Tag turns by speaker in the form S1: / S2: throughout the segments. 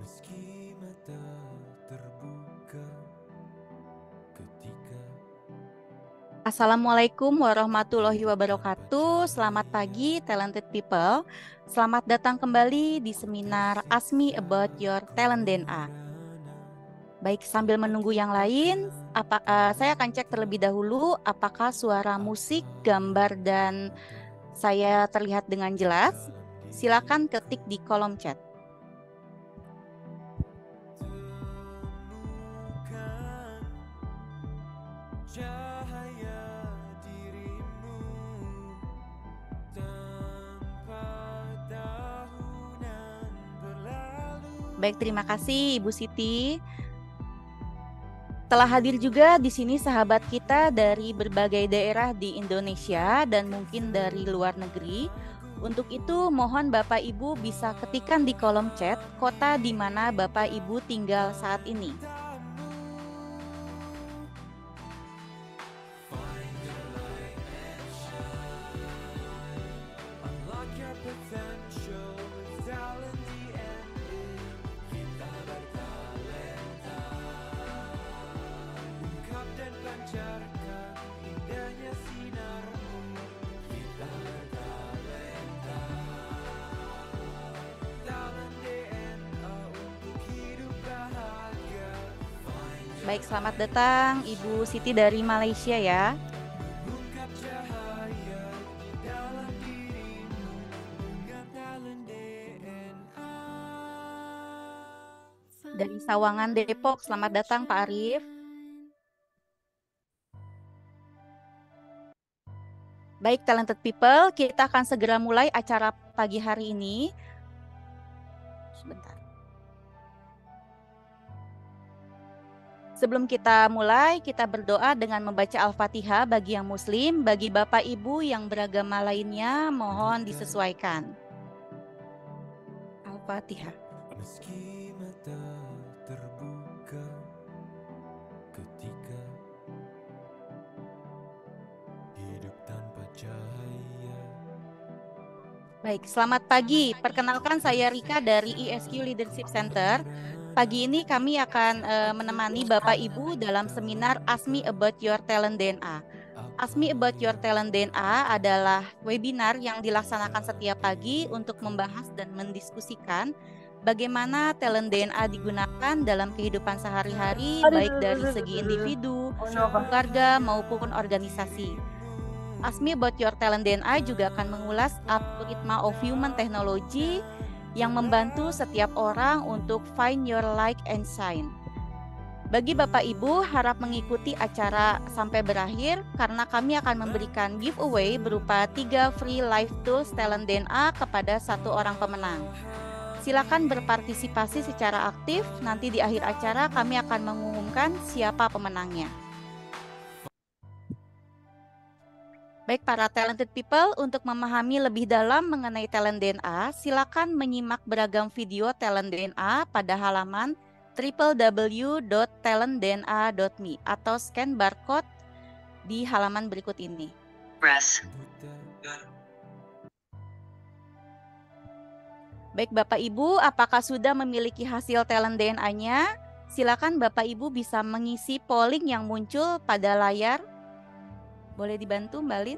S1: Meski mata terbuka ketika
S2: Assalamualaikum warahmatullahi wabarakatuh. Selamat pagi, talented people. Selamat datang kembali di seminar Ask Me About Your Talent DNA. Baik, sambil menunggu yang lain, saya akan cek terlebih dahulu apakah suara musik, gambar, dan saya terlihat dengan jelas. Silakan ketik di kolom chat.
S1: temukan cahaya dirimu tanpa tahunan berlalu.
S2: Baik, terima kasih Ibu Siti. Telah hadir juga di sini sahabat kita dari berbagai daerah di Indonesia dan mungkin dari luar negeri. Untuk itu, mohon Bapak Ibu bisa ketikkan di kolom chat kota di mana Bapak Ibu tinggal saat ini.
S1: Unlock your potential with talent DNA. Kita bertalenta, ungkap dan pancarkan indahnya sinarmu. Kita bertalenta, talent DNA untuk hidup bahagia.
S2: Baik, selamat datang Ibu Siti dari Malaysia ya.
S1: Ungkap cahaya di dalam dirimu dengan talent DNA.
S2: Dari Sawangan, Depok, selamat datang Pak Arif. Baik, talented people, kita akan segera mulai acara pagi hari ini. Sebentar. Sebelum kita mulai, kita berdoa dengan membaca Al-Fatihah bagi yang Muslim, bagi Bapak Ibu yang beragama lainnya, mohon disesuaikan. Al-Fatihah.
S1: Meski mata terbuka ketika hidup tanpa cahaya.
S2: Baik, selamat pagi. Perkenalkan saya Rika dari ESQ Leadership Center. Pagi ini kami akan menemani Bapak Ibu dalam seminar Ask Me About Your Talent DNA. Ask Me About Your Talent DNA adalah webinar yang dilaksanakan setiap pagi untuk membahas dan mendiskusikan bagaimana talent DNA digunakan dalam kehidupan sehari-hari, baik dari segi individu, keluarga, maupun organisasi. Ask Me About Your Talent DNA juga akan mengulas algoritma of human technology yang membantu setiap orang untuk find your light and shine. Bagi Bapak Ibu, harap mengikuti acara sampai berakhir karena kami akan memberikan giveaway berupa 3 free live tools talent DNA kepada 1 orang pemenang. Silakan berpartisipasi secara aktif, nanti di akhir acara kami akan mengumumkan siapa pemenangnya. Baik para talented people, untuk memahami lebih dalam mengenai talent DNA, silakan menyimak beragam video talent DNA pada halaman www.talentdna.me atau scan barcode di halaman berikut ini. Baik Bapak Ibu, apakah sudah memiliki hasil talent DNA-nya? Silakan Bapak Ibu bisa mengisi polling yang muncul pada layar. Boleh dibantu Mbak Lin?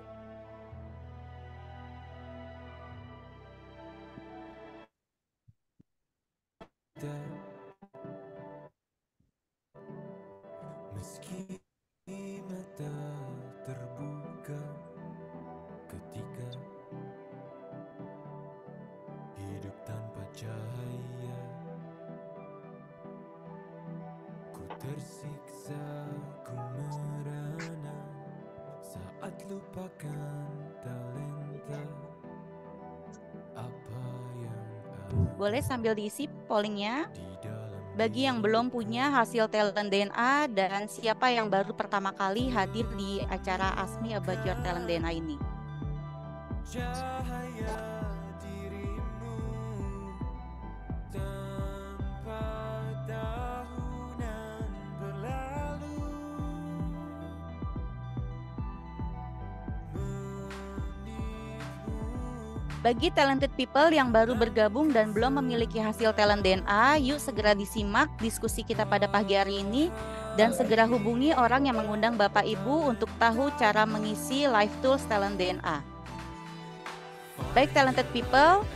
S1: Meski mata terbuka ketika hidup tanpa cahaya, ku tersiksa, ku merana saat lupakan talenta apa yang
S2: Boleh sambil diisi pollingnya.
S1: di dalam
S2: Bagi yang belum punya hasil talent DNA dan siapa yang baru pertama kali hadir di acara Ask Me About Your Talent DNA ini.
S1: cahaya dirimu tanpa tahunan berlalu, menipu
S2: Bagi talented people yang baru bergabung dan belum memiliki hasil talent DNA, yuk segera disimak diskusi kita pada pagi hari ini dan segera hubungi orang yang mengundang Bapak Ibu untuk tahu cara mengisi Life Tools Talent DNA. Baik talented people,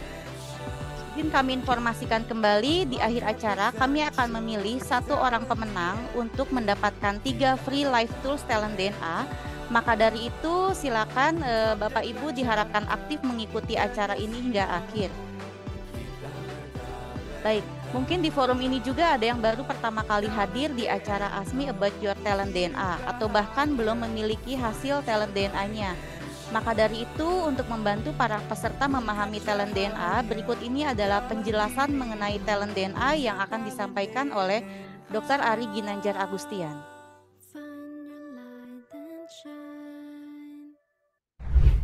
S2: izin kami informasikan kembali di akhir acara kami akan memilih satu orang pemenang untuk mendapatkan 3 free Life Tools Talent DNA. Maka dari itu silakan Bapak Ibu diharapkan aktif mengikuti acara ini hingga akhir. Baik, mungkin di forum ini juga ada yang baru pertama kali hadir di acara Ask Me About Your Talent DNA atau bahkan belum memiliki hasil talent DNA-nya. Maka dari itu untuk membantu para peserta memahami talent DNA, berikut ini adalah penjelasan mengenai talent DNA yang akan disampaikan oleh Dr. Ari Ginanjar Agustian.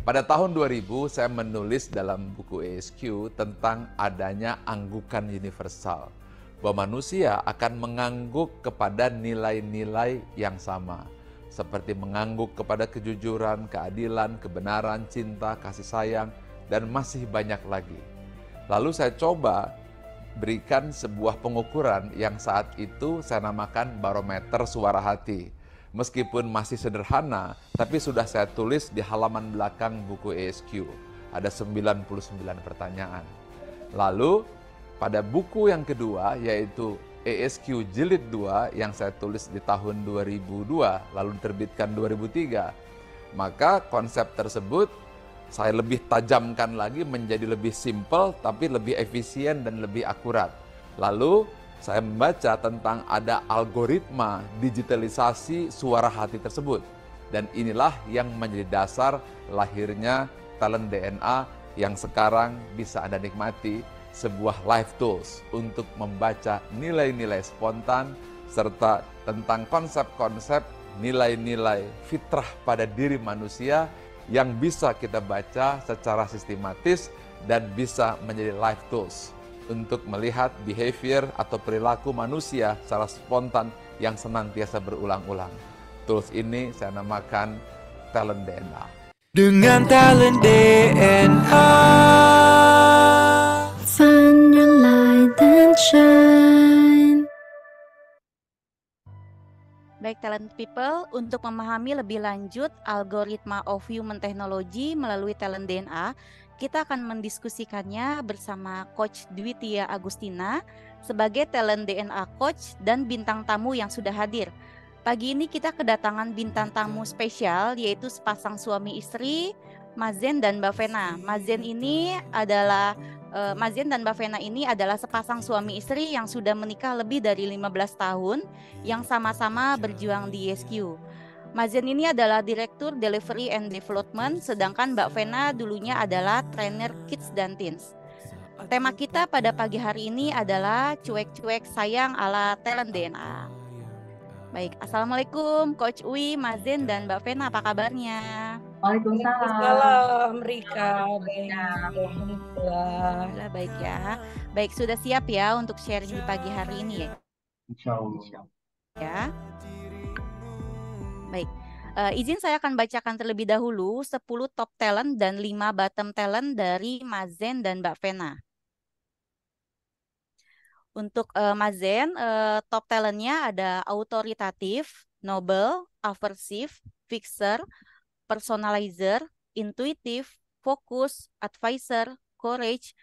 S3: Pada tahun 2000, saya menulis dalam buku ESQ tentang adanya anggukan universal, bahwa manusia akan mengangguk kepada nilai-nilai yang sama, seperti mengangguk kepada kejujuran, keadilan, kebenaran, cinta, kasih sayang, dan masih banyak lagi. Lalu saya coba berikan sebuah pengukuran yang saat itu saya namakan barometer suara hati. Meskipun masih sederhana, tapi sudah saya tulis di halaman belakang buku ESQ. Ada 99 pertanyaan. Lalu, pada buku yang kedua, yaitu ESQ Jilid 2, yang saya tulis di tahun 2002, lalu diterbitkan 2003, maka konsep tersebut saya lebih tajamkan lagi menjadi lebih simpel, tapi lebih efisien dan lebih akurat. Lalu, saya membaca tentang ada algoritma digitalisasi suara hati tersebut. Dan inilah yang menjadi dasar lahirnya talent DNA yang sekarang bisa Anda nikmati, sebuah life tools untuk membaca nilai-nilai spontan serta tentang konsep-konsep nilai-nilai fitrah pada diri manusia yang bisa kita baca secara sistematis dan bisa menjadi life tools untuk melihat behavior atau perilaku manusia secara spontan yang senantiasa berulang-ulang. Tools ini saya namakan talent DNA.
S1: Dengan talent DNA,
S4: find your light and shine.
S2: Baik talent people, untuk memahami lebih lanjut algoritma of human technology melalui talent DNA, kita akan mendiskusikannya bersama Coach Dwi Tia Agustina sebagai talent DNA coach dan bintang tamu yang sudah hadir. Pagi ini kita kedatangan bintang tamu spesial yaitu sepasang suami istri, Mazen dan Mbak Vena. Mazen dan Mbak Vena ini adalah sepasang suami istri yang sudah menikah lebih dari 15 tahun yang sama-sama berjuang di ESQ. Mazen ini adalah Direktur Delivery and Development, sedangkan Mbak Vena dulunya adalah trainer kids dan teens. Tema kita pada pagi hari ini adalah cuek-cuek sayang ala talent DNA. Baik, Assalamualaikum Coach Uwi, Mazen, dan Mbak Vena, apa kabarnya?
S5: Waalaikumsalam, Rika. Baik, alhamdulillah.
S2: Alhamdulillah baik ya. Baik, sudah siap ya untuk sharing di pagi hari ini ya?
S6: Insya Allah.
S2: Ya. Baik, izin saya akan bacakan terlebih dahulu 10 top talent dan 5 bottom talent dari Mazen dan Mbak Vena. Untuk Mazen, top talentnya ada autoritatif, noble, aversive, fixer, personalizer, intuitif, fokus, advisor, courage,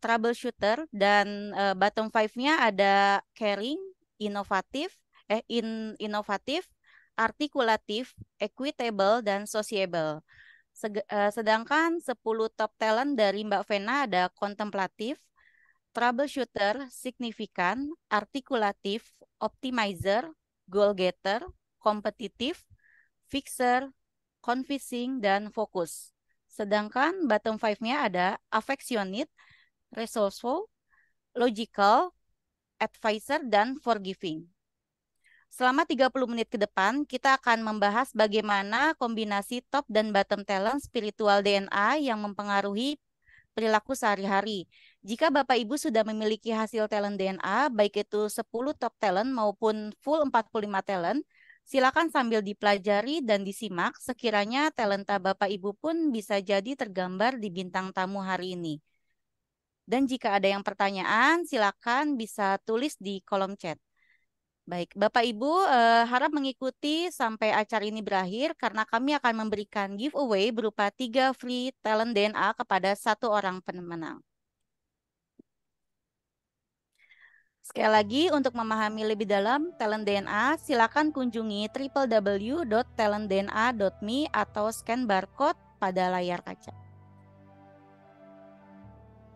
S2: troubleshooter, dan bottom 5-nya ada caring, inovatif, artikulatif, equitable, dan sociable. Sedangkan 10 top talent dari Mbak Vena ada kontemplatif, troubleshooter, signifikan, artikulatif, optimizer, goal getter, kompetitif, fixer, confusing, dan fokus. Sedangkan bottom 5-nya ada affectionate, resourceful, logical, advisor, dan forgiving. Selama 30 menit ke depan, kita akan membahas bagaimana kombinasi top dan bottom talent spiritual DNA yang mempengaruhi perilaku sehari-hari. Jika Bapak Ibu sudah memiliki hasil talent DNA, baik itu 10 top talent maupun full 45 talent, Silakan sambil dipelajari dan disimak, sekiranya talenta Bapak Ibu pun bisa jadi tergambar di bintang tamu hari ini. Dan jika ada yang pertanyaan, silakan bisa tulis di kolom chat. Baik, Bapak Ibu harap mengikuti sampai acara ini berakhir karena kami akan memberikan giveaway berupa 3 free talent DNA kepada 1 orang pemenang. Sekali lagi, untuk memahami lebih dalam talent DNA, silakan kunjungi www.talentdna.me atau scan barcode pada layar kaca.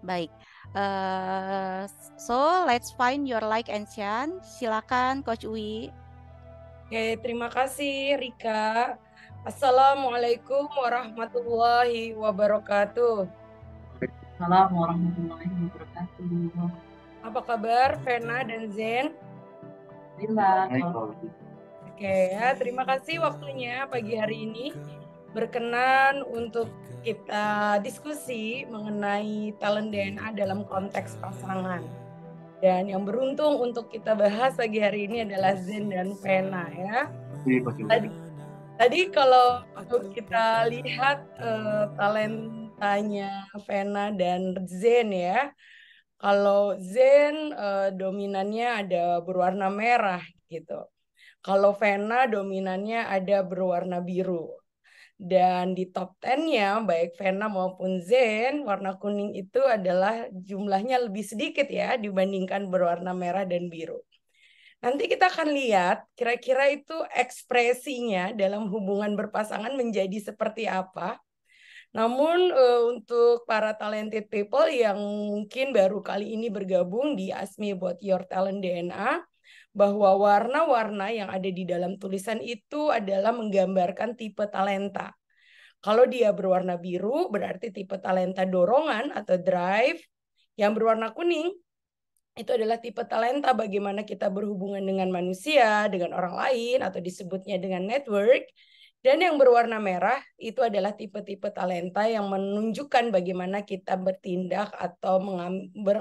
S2: Baik, so let's find your like and share. Silakan Coach Uwi.
S5: Oke, terima kasih Rika. Assalamualaikum warahmatullahi wabarakatuh.
S6: Assalamualaikum warahmatullahi wabarakatuh.
S5: Apa kabar Vena dan Zen? Oke ya, terima kasih waktunya pagi hari ini. Berkenan untuk kita diskusi mengenai talent DNA dalam konteks pasangan. Dan yang beruntung untuk kita bahas pagi hari ini adalah Zen dan Vena ya. Tadi kalau kita lihat talentanya Vena dan Zen ya. Kalau Zen dominannya ada berwarna merah gitu. Kalau Vena dominannya ada berwarna biru. Dan di top 10-nya baik Vena maupun Zen warna kuning itu adalah jumlahnya lebih sedikit ya dibandingkan berwarna merah dan biru. Nanti kita akan lihat kira-kira itu ekspresinya dalam hubungan berpasangan menjadi seperti apa. Namun untuk para talented people yang mungkin baru kali ini bergabung di Ask Me About Your Talent DNA, bahwa warna-warna yang ada di dalam tulisan itu adalah menggambarkan tipe talenta. Kalau dia berwarna biru, berarti tipe talenta dorongan atau drive. Yang berwarna kuning, itu adalah tipe talenta bagaimana kita berhubungan dengan manusia, dengan orang lain, atau disebutnya dengan network. Dan yang berwarna merah, itu adalah tipe-tipe talenta yang menunjukkan bagaimana kita bertindak atau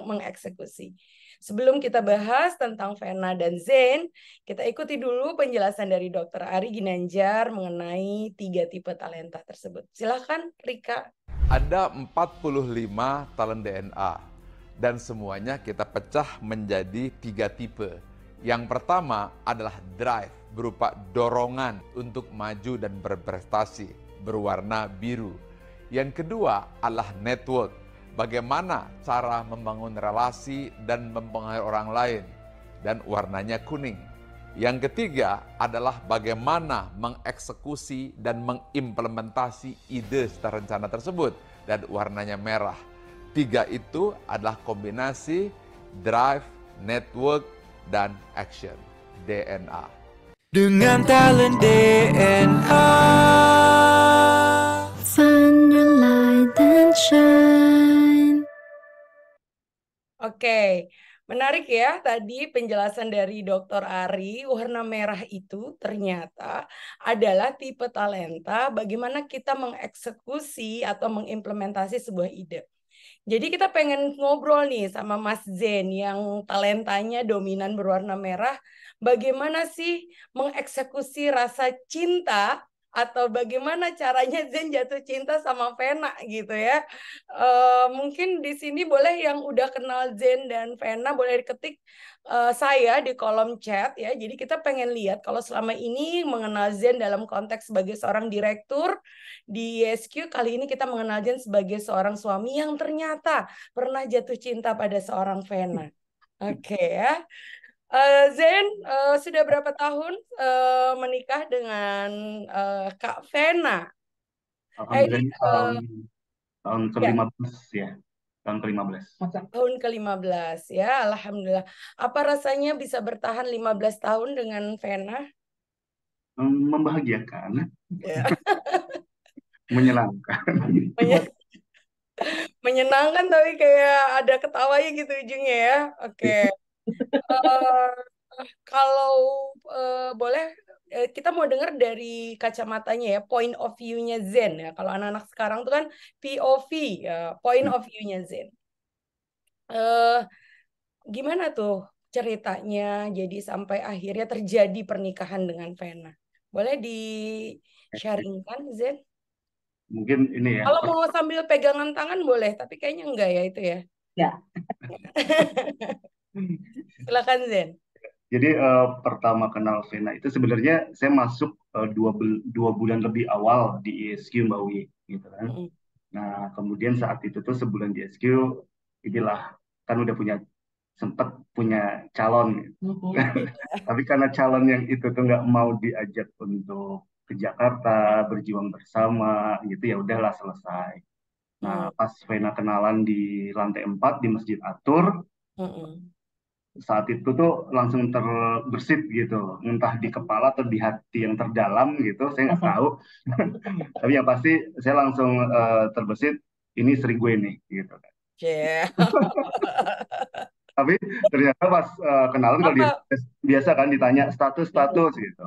S5: mengeksekusi. Sebelum kita bahas tentang Vena dan Zen, kita ikuti dulu penjelasan dari Dr. Ari Ginanjar mengenai 3 tipe talenta tersebut. Silakan Rika.
S3: Ada 45 talent DNA dan semuanya kita pecah menjadi 3 tipe. Yang pertama adalah drive, berupa dorongan untuk maju dan berprestasi, berwarna biru. Yang kedua adalah network, bagaimana cara membangun relasi dan mempengaruhi orang lain, dan warnanya kuning. Yang ketiga adalah bagaimana mengeksekusi dan mengimplementasi ide serta rencana tersebut, dan warnanya merah. 3 itu adalah kombinasi drive, network, dan action, DNA.
S1: Dengan talent DNA.
S4: Find your light and shine.
S5: Oke, menarik ya tadi penjelasan dari Dr. Ari. Warna merah itu ternyata adalah tipe talenta bagaimana kita mengeksekusi atau mengimplementasi sebuah ide. Jadi kita pengen ngobrol nih sama Mas Zen yang talentanya dominan berwarna merah. Bagaimana sih mengeksekusi rasa cinta atau bagaimana caranya Zen jatuh cinta sama Vena gitu ya. Mungkin di sini boleh yang udah kenal Zen dan Vena boleh ketik saya di kolom chat ya. Jadi kita pengen lihat kalau selama ini mengenal Zen dalam konteks sebagai seorang direktur di ISQ, kali ini kita mengenal Zen sebagai seorang suami yang ternyata pernah jatuh cinta pada seorang Vena. Oke ya. Zen sudah berapa tahun menikah dengan Kak Vena?
S6: Alhamdulillah tahun ke-15 ya. Tahun ke-15.
S5: Tahun ke-15 ya, alhamdulillah. Apa rasanya bisa bertahan 15 tahun dengan Vena?
S6: Membahagiakan.
S5: Ya.
S6: Menyenangkan.
S5: Menyenangkan tapi kayak ada ketawanya gitu ujungnya ya. Oke. Kalau boleh kita mau dengar dari kacamatanya ya, point of view-nya Zen ya. Kalau anak-anak sekarang tuh kan POV ya, point of view-nya Zen. Gimana tuh ceritanya jadi sampai akhirnya terjadi pernikahan dengan Vena? Boleh di-sharingkan, Zen?
S6: Mungkin ini ya.
S5: Kalau mau sambil pegangan tangan boleh, tapi kayaknya enggak ya itu ya.
S7: Ya.
S5: Silakan, Zen.
S6: Jadi pertama kenal Vena itu sebenarnya saya masuk 2 bulan lebih awal di ISQ Mbak Wi, gitu kan. Nah, kemudian saat itu tuh sebulan di ISQ, inilah kan udah sempat punya calon. Tapi karena calon yang itu tuh nggak mau diajak untuk ke Jakarta, berjuang bersama, gitu ya udahlah selesai. Nah, pas Vena kenalan di lantai 4 di Masjid Atur, saat itu tuh langsung terbersit gitu, entah di kepala atau di hati yang terdalam gitu, saya nggak tahu. Tapi yang pasti saya langsung terbersit, ini istri gue nih, gitu kan. Tapi ternyata pas kenalan kalau dia biasa kan ditanya status gitu,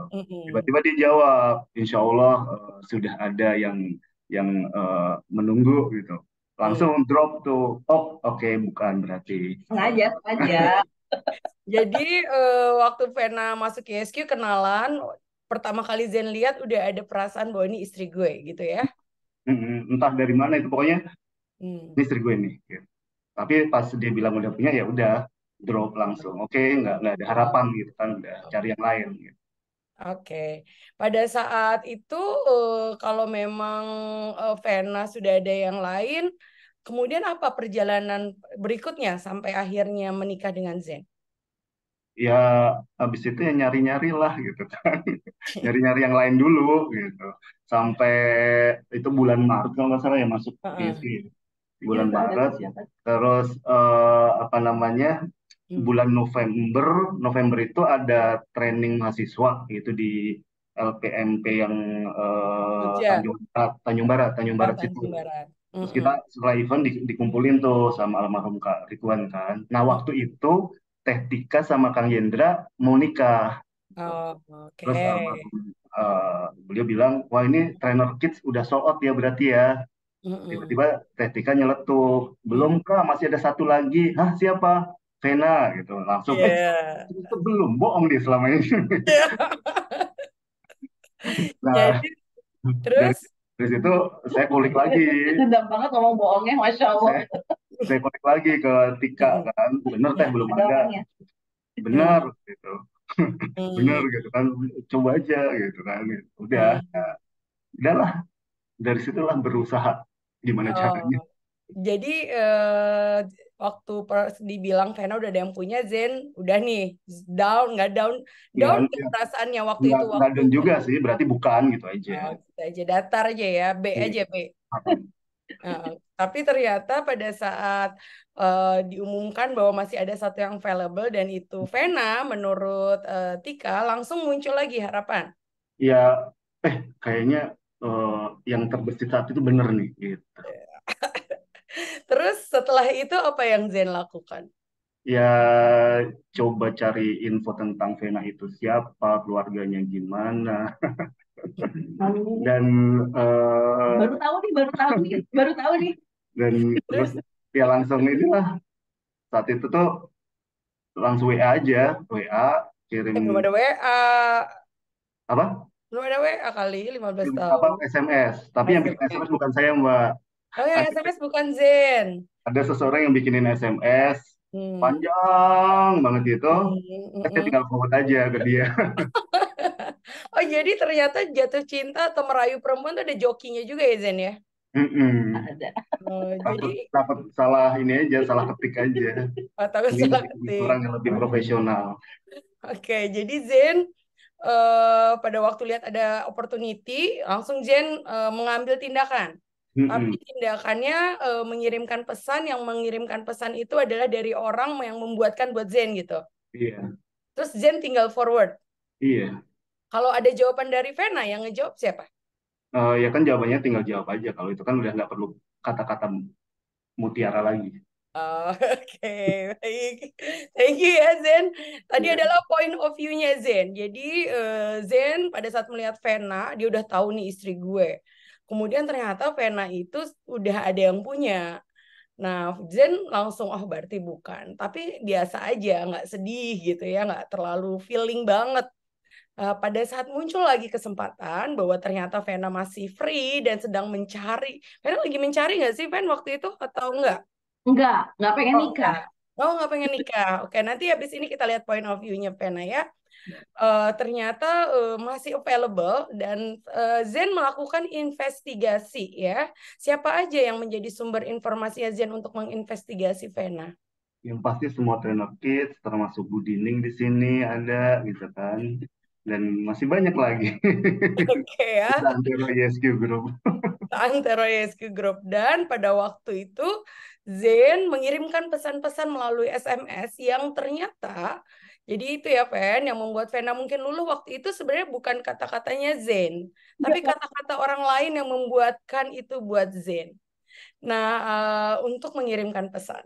S6: tiba-tiba dia jawab, insya Allah sudah ada yang menunggu gitu. Langsung drop tuh, oh oke, bukan berarti.
S7: Sengaja.
S5: Jadi waktu Vena masuk ISQ kenalan, pertama kali Zen lihat udah ada perasaan bahwa ini istri gue gitu ya.
S6: Entah dari mana itu, pokoknya ini istri gue nih. Gitu. Tapi pas dia bilang udah punya, ya udah drop langsung. Oke, nggak ada harapan gitu kan, udah cari yang lain. Gitu.
S5: Oke, pada saat itu kalau memang Vena sudah ada yang lain, kemudian apa perjalanan berikutnya sampai akhirnya menikah dengan Zen?
S6: Ya habis itu ya nyari-nyari lah gitu kan, nyari-nyari yang lain dulu gitu. Sampai itu bulan Maret kalau nggak salah ya masuk ISQ. Bulan Maret, terus apa namanya, bulan November itu ada training mahasiswa itu di LPMP yang Tanjung Barat situ. Terus kita setelah event dikumpulin tuh sama almarhum Kak Ridwan kan. Nah waktu itu Teh Tika sama Kang Yendra mau nikah. Terus beliau bilang, wah ini trainer kids udah sold out ya berarti ya. Tiba-tiba Teh Tika nyeletuk, belum Kak, masih ada satu lagi. Hah, siapa? Vena gitu. Langsung, itu belum, bohong dia selama ini. Nah,
S5: terus
S6: dari situ saya kulik lagi.
S7: Dendam banget ngomong bohongnya, Masya Allah.
S6: Saya kulik lagi ke Tika kan, bener Teh belum ada. Bener gitu. Bener gitu kan, coba aja gitu kan. Udah, udahlah. Dari situlah berusaha gimana caranya.
S5: Jadi waktu dibilang Vena udah ada yang punya, Zen udah nih nggak down perasaannya waktu itu.
S6: Nggak down juga sih, berarti bukan gitu aja.
S5: Gitu aja, datar aja ya, B aja B. Tapi ternyata pada saat diumumkan bahwa masih ada satu yang available dan itu Vena, menurut Tika langsung muncul lagi harapan.
S6: Ya, kayaknya yang terbesit saat itu bener nih gitu.
S5: Terus setelah itu apa yang Zen lakukan?
S6: Ya coba cari info tentang Vena itu siapa, keluarganya gimana. Dan
S7: baru tahu nih.
S6: Dan terus ya langsung inilah, saat itu tuh langsung WA aja, kirim.
S5: Belum ada WA.
S6: Apa?
S5: Belum ada WA kali, 15 tahun.
S6: SMS. Tapi yang bikin SMS bukan saya, Mbak.
S5: Oh ya, SMS bukan Zen.
S6: Ada seseorang yang bikinin SMS. Panjang banget itu. Saya tinggal forward aja ke dia.
S5: Oh, jadi ternyata jatuh cinta atau merayu perempuan tuh ada jokinya juga ya, Zen ya?
S7: Ada.
S5: Jadi
S6: takut salah ini aja, salah ketik aja.
S5: Takut salah ketik.
S6: Orang yang lebih profesional.
S5: Oke, jadi Zen pada waktu lihat ada opportunity, langsung Zen mengambil tindakan. Tapi tindakannya mengirimkan pesan, yang mengirimkan pesan itu adalah dari orang yang membuatkan buat Zen gitu.
S6: Iya.
S5: Terus Zen tinggal forward.
S6: Iya.
S5: Kalau ada jawaban dari Vena, yang ngejawab siapa?
S6: Ya kan jawabannya tinggal jawab aja. Kalau itu kan udah nggak perlu kata-kata mutiara lagi.
S5: Oke, baik. Thank you ya Zen. Tadi adalah point of view-nya Zen. Jadi Zen pada saat melihat Vena, dia udah tahu nih istri gue. Kemudian ternyata Vena itu udah ada yang punya. Nah, Zen langsung, oh berarti bukan. Tapi biasa aja, nggak sedih gitu ya, nggak terlalu feeling banget. Pada saat muncul lagi kesempatan bahwa ternyata Vena masih free dan sedang mencari. Vena lagi mencari nggak sih, Ven, waktu itu atau enggak?
S7: Nggak pengen
S5: Oh,
S7: nikah.
S5: enggak. Oh, nggak pengen nikah. Oke, nanti habis ini kita lihat point of view-nya Vena ya. Ternyata masih available dan Zen melakukan investigasi ya. Siapa aja yang menjadi sumber informasinya Zen untuk menginvestigasi Vena?
S6: Yang pasti semua trainer kids, termasuk Bu Dining di sini ada, gitu kan. Dan masih banyak lagi.
S5: Oke ya.
S6: Antero ISQ Group.
S5: Antero ISQ Group. Dan pada waktu itu Zen mengirimkan pesan-pesan melalui SMS yang ternyata, jadi itu ya Ven, yang membuat Vena mungkin luluh waktu itu sebenarnya bukan kata-katanya Zen, tapi kata-kata orang lain yang membuatkan itu buat Zen. Nah, untuk mengirimkan pesan.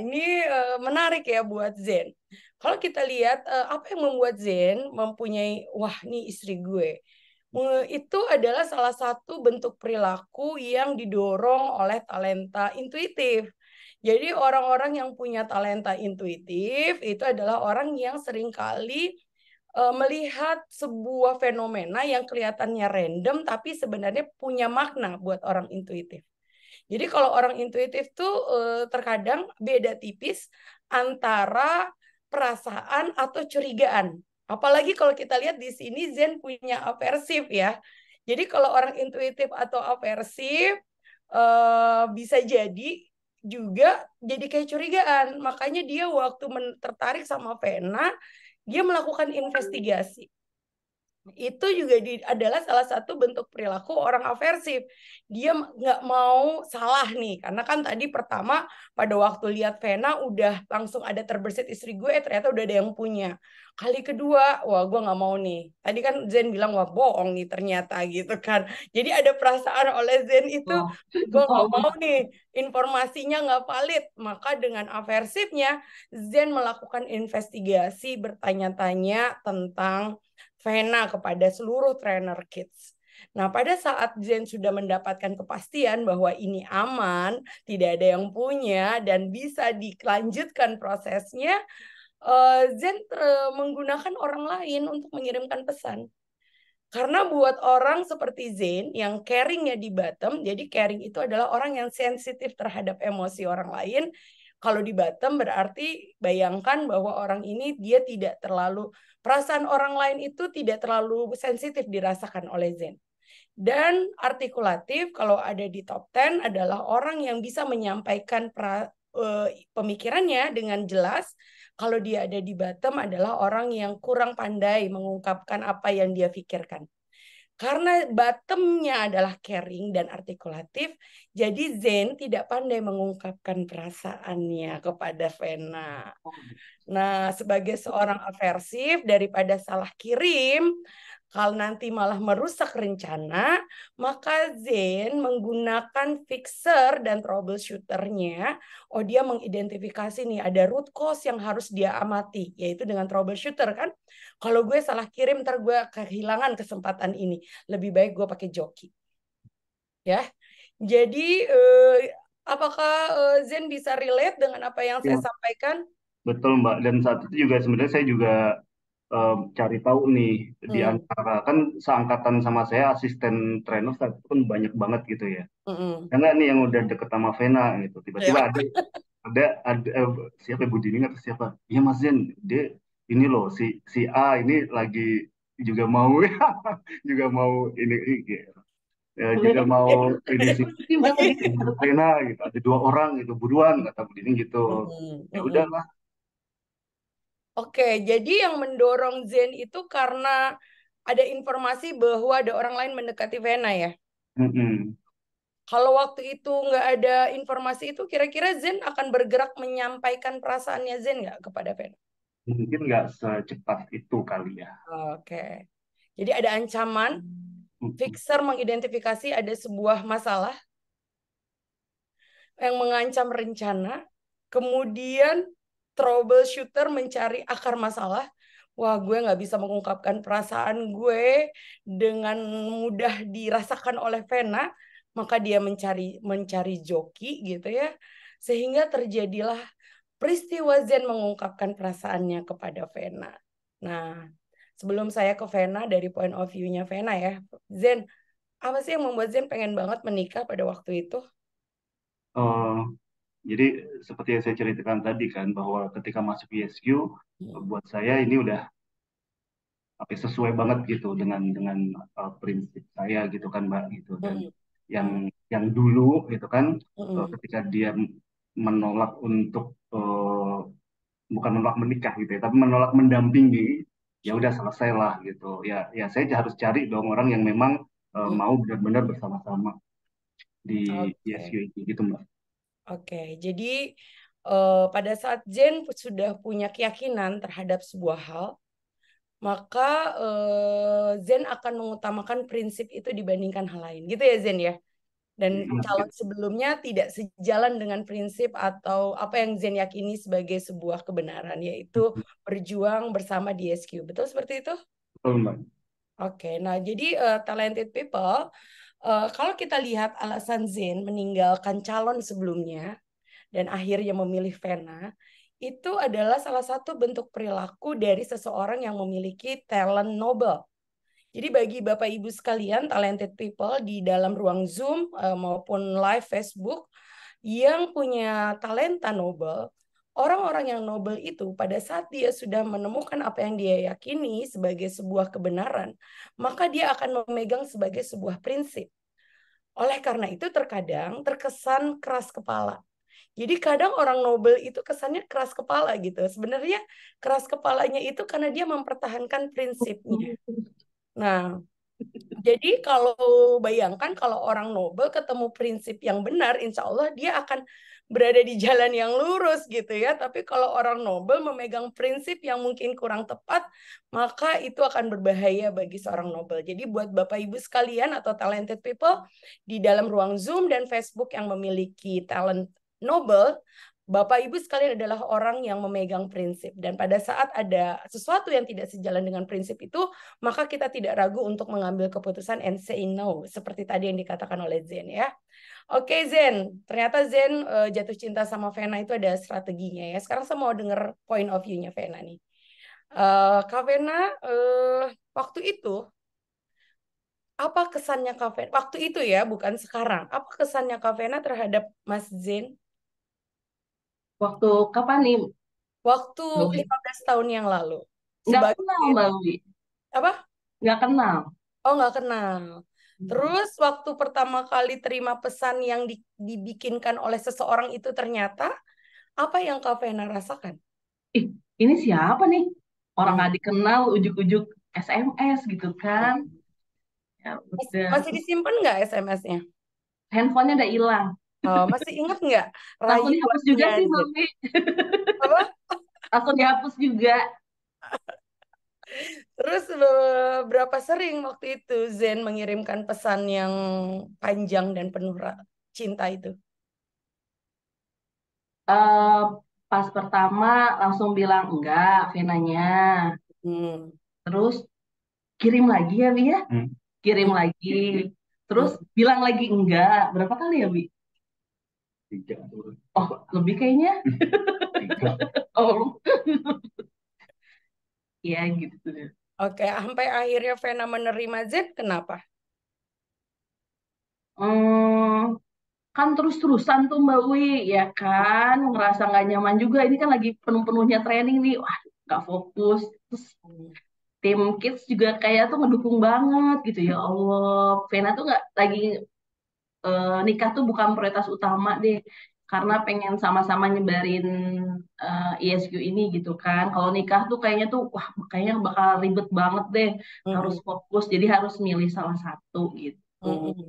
S5: Ini menarik ya buat Zen. Kalau kita lihat apa yang membuat Zen mempunyai, wah ini istri gue. Itu adalah salah satu bentuk perilaku yang didorong oleh talenta intuitif. Jadi orang-orang yang punya talenta intuitif itu adalah orang yang seringkali melihat sebuah fenomena yang kelihatannya random tapi sebenarnya punya makna buat orang intuitif. Jadi kalau orang intuitif tuh terkadang beda tipis antara perasaan atau curigaan. Apalagi kalau kita lihat di sini Zen punya aversif ya. Jadi kalau orang intuitif atau aversif bisa jadi juga jadi kayak curigaan. Makanya dia waktu tertarik sama Vena, dia melakukan investigasi. Itu juga adalah salah satu bentuk perilaku orang aversif. Dia nggak mau salah nih, karena kan tadi pertama pada waktu lihat Vena udah langsung ada terbersit istri gue, ternyata udah ada yang punya. Kali kedua, wah gue nggak mau nih. Tadi kan Zen bilang wah bohong nih ternyata gitu kan. Jadi ada perasaan oleh Zen itu, gue nggak mau nih informasinya nggak valid. Maka dengan aversifnya Zen melakukan investigasi, bertanya-tanya tentang Vena kepada seluruh trainer kids. Nah, pada saat Zen sudah mendapatkan kepastian bahwa ini aman, tidak ada yang punya, dan bisa dilanjutkan prosesnya, Zen menggunakan orang lain untuk mengirimkan pesan. Karena buat orang seperti Zen yang caringnya di bottom, jadi caring itu adalah orang yang sensitif terhadap emosi orang lain. Kalau di bottom berarti bayangkan bahwa orang ini dia tidak terlalu, perasaan orang lain itu tidak terlalu sensitif dirasakan oleh Zen. Dan artikulatif kalau ada di top 10 adalah orang yang bisa menyampaikan pemikirannya dengan jelas. Kalau dia ada di bottom adalah orang yang kurang pandai mengungkapkan apa yang dia pikirkan. Karena bottomnya adalah caring dan artikulatif, jadi Zen tidak pandai mengungkapkan perasaannya kepada Vena. Nah, sebagai seorang aversif, daripada salah kirim, kalau nanti malah merusak rencana, maka Zen menggunakan fixer dan troubleshooternya. Oh, dia mengidentifikasi nih ada root cause yang harus dia amati, yaitu dengan troubleshooter kan. Kalau gue salah kirim, ntar gue kehilangan kesempatan ini. Lebih baik gue pakai joki. Ya, jadi apakah Zen bisa relate dengan apa yang saya sampaikan?
S6: Betul Mbak, dan saat itu juga sebenarnya saya juga cari tahu nih di antara kan seangkatan sama saya asisten trainer saat itu kan banyak banget gitu ya. Karena nih yang udah deket sama Vena gitu, tiba-tiba ada siapa Bu Dini atau siapa? Iya Mas Zen, dia ini loh si A ini lagi juga mau juga mau ini gitu. Ya, juga mau ini sih Vena gitu, ada 2 orang gitu, buruan kata Bu Dini gitu. Ya udahlah.
S5: Oke, jadi yang mendorong Zen itu karena ada informasi bahwa ada orang lain mendekati Vena ya? Kalau waktu itu nggak ada informasi itu, kira-kira Zen akan bergerak menyampaikan perasaannya Zen nggak kepada Vena?
S6: Mungkin nggak secepat itu kali ya.
S5: Oke, jadi ada ancaman, fixer mengidentifikasi ada sebuah masalah yang mengancam rencana, kemudian troubleshooter mencari akar masalah. Wah, gue nggak bisa mengungkapkan perasaan gue dengan mudah dirasakan oleh Vena, maka dia mencari joki gitu ya. sehingga terjadilah peristiwa Zen mengungkapkan perasaannya kepada Vena. Nah, sebelum saya ke Vena dari point of view-nya Vena ya, Zen, apa sih yang membuat Zen pengen banget menikah pada waktu itu?
S6: Jadi seperti yang saya ceritakan tadi kan, bahwa ketika masuk ISQ, buat saya ini udah sesuai banget gitu dengan prinsip saya gitu kan Mbak gitu. Dan yang dulu gitu kan, ketika dia menolak untuk bukan menolak menikah gitu ya, tapi menolak mendampingi, ya udah selesai lah gitu. Ya saya harus cari dong orang yang memang mau benar-benar bersama-sama di ISQ ini gitu Mbak.
S5: Oke, jadi pada saat Zen sudah punya keyakinan terhadap sebuah hal, maka Zen akan mengutamakan prinsip itu dibandingkan hal lain. Gitu ya Zen ya? Dan calon sebelumnya tidak sejalan dengan prinsip atau apa yang Zen yakini sebagai sebuah kebenaran, yaitu berjuang bersama di SQ. Betul seperti itu?
S6: Betul Mbak.
S5: Oke, nah jadi talented people, kalau kita lihat alasan Zen meninggalkan calon sebelumnya dan akhirnya memilih Vena, itu adalah salah satu bentuk perilaku dari seseorang yang memiliki talent noble. Jadi bagi Bapak Ibu sekalian, talented people di dalam ruang Zoom maupun live Facebook yang punya talenta noble, orang-orang yang noble itu pada saat dia sudah menemukan apa yang dia yakini sebagai sebuah kebenaran, maka dia akan memegang sebagai sebuah prinsip. Oleh karena itu terkadang terkesan keras kepala. Jadi kadang orang Nobel itu kesannya keras kepala gitu. Sebenarnya keras kepalanya itu karena dia mempertahankan prinsipnya. Nah, jadi kalau bayangkan kalau orang Nobel ketemu prinsip yang benar, insya Allah dia akan berada di jalan yang lurus gitu ya. Tapi kalau orang Nobel memegang prinsip yang mungkin kurang tepat, maka itu akan berbahaya bagi seorang Nobel. Jadi buat Bapak Ibu sekalian atau talented people di dalam ruang Zoom dan Facebook yang memiliki talent Nobel, Bapak Ibu sekalian adalah orang yang memegang prinsip. Dan pada saat ada sesuatu yang tidak sejalan dengan prinsip itu, maka kita tidak ragu untuk mengambil keputusan and say no. Seperti tadi yang dikatakan oleh Zen ya. Oke Zen, ternyata Zen jatuh cinta sama Vena itu ada strateginya ya. Sekarang saya mau dengar point of view-nya Vena nih. Kak Vena, waktu itu, apa kesannya Kak Vena? Waktu itu ya, bukan sekarang. Apa kesannya Kak Vena terhadap Mas Zen?
S7: Waktu kapan nih?
S5: Waktu
S7: Mbak Wi?
S5: 15 tahun yang lalu.
S7: Nggak kenal Mbak Wi.
S5: Apa?
S7: Nggak kenal.
S5: Oh, nggak kenal. Terus waktu pertama kali terima pesan yang dibikinkan oleh seseorang itu ternyata apa yang Kak Vena rasakan?
S7: Ini siapa nih? Orang nggak dikenal, ujuk-ujuk SMS gitu kan. Ya udah.
S5: Masih disimpan nggak SMS-nya?
S7: Handphonenya udah hilang.
S5: Masih ingat nggak?
S7: Langsung dihapus juga sih Mbak Wi.
S5: Apa?
S7: Langsung dihapus juga.
S5: Terus berapa sering waktu itu Zen mengirimkan pesan yang panjang dan penuh cinta itu?
S7: Pas pertama langsung bilang enggak, Venanya. Terus kirim lagi ya, Bi ya? Kirim lagi. Terus bilang lagi enggak. Berapa kali ya, Bi?
S6: 3.
S7: Oh, lebih kayaknya.
S6: 3.
S7: Oh. Iya gitu.
S5: Oke, sampai akhirnya Vena menerima Zen, kenapa?
S7: Kan terus-terusan tuh Mbak Wi, ya kan? Ngerasa nggak nyaman juga. Ini kan lagi penuh-penuhnya training nih. Wah, nggak fokus. Terus tim kids juga kayak tuh ngedukung banget gitu ya Allah. Vena tuh nggak lagi nikah tuh bukan prioritas utama deh. Karena pengen sama-sama nyebarin ISQ ini gitu kan. Kalau nikah tuh kayaknya tuh, wah kayaknya bakal ribet banget deh. Harus fokus, jadi harus milih salah satu gitu.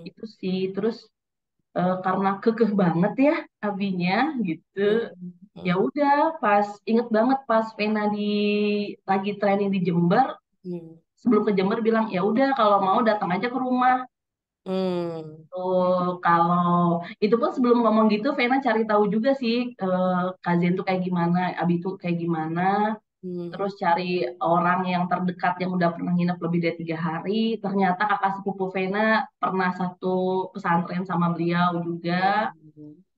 S7: Itu sih. Terus karena kekeh banget ya abinya gitu. Ya udah pas inget banget pas Vena lagi training di Jember. Sebelum ke Jember bilang ya udah kalau mau datang aja ke rumah. Kalau itu pun sebelum ngomong gitu, Vena cari tahu juga sih Kazen tuh kayak gimana, Abi tuh kayak gimana. Terus cari orang yang terdekat yang udah pernah nginep lebih dari 3 hari. Ternyata kakak sepupu Vena pernah satu pesantren sama beliau juga.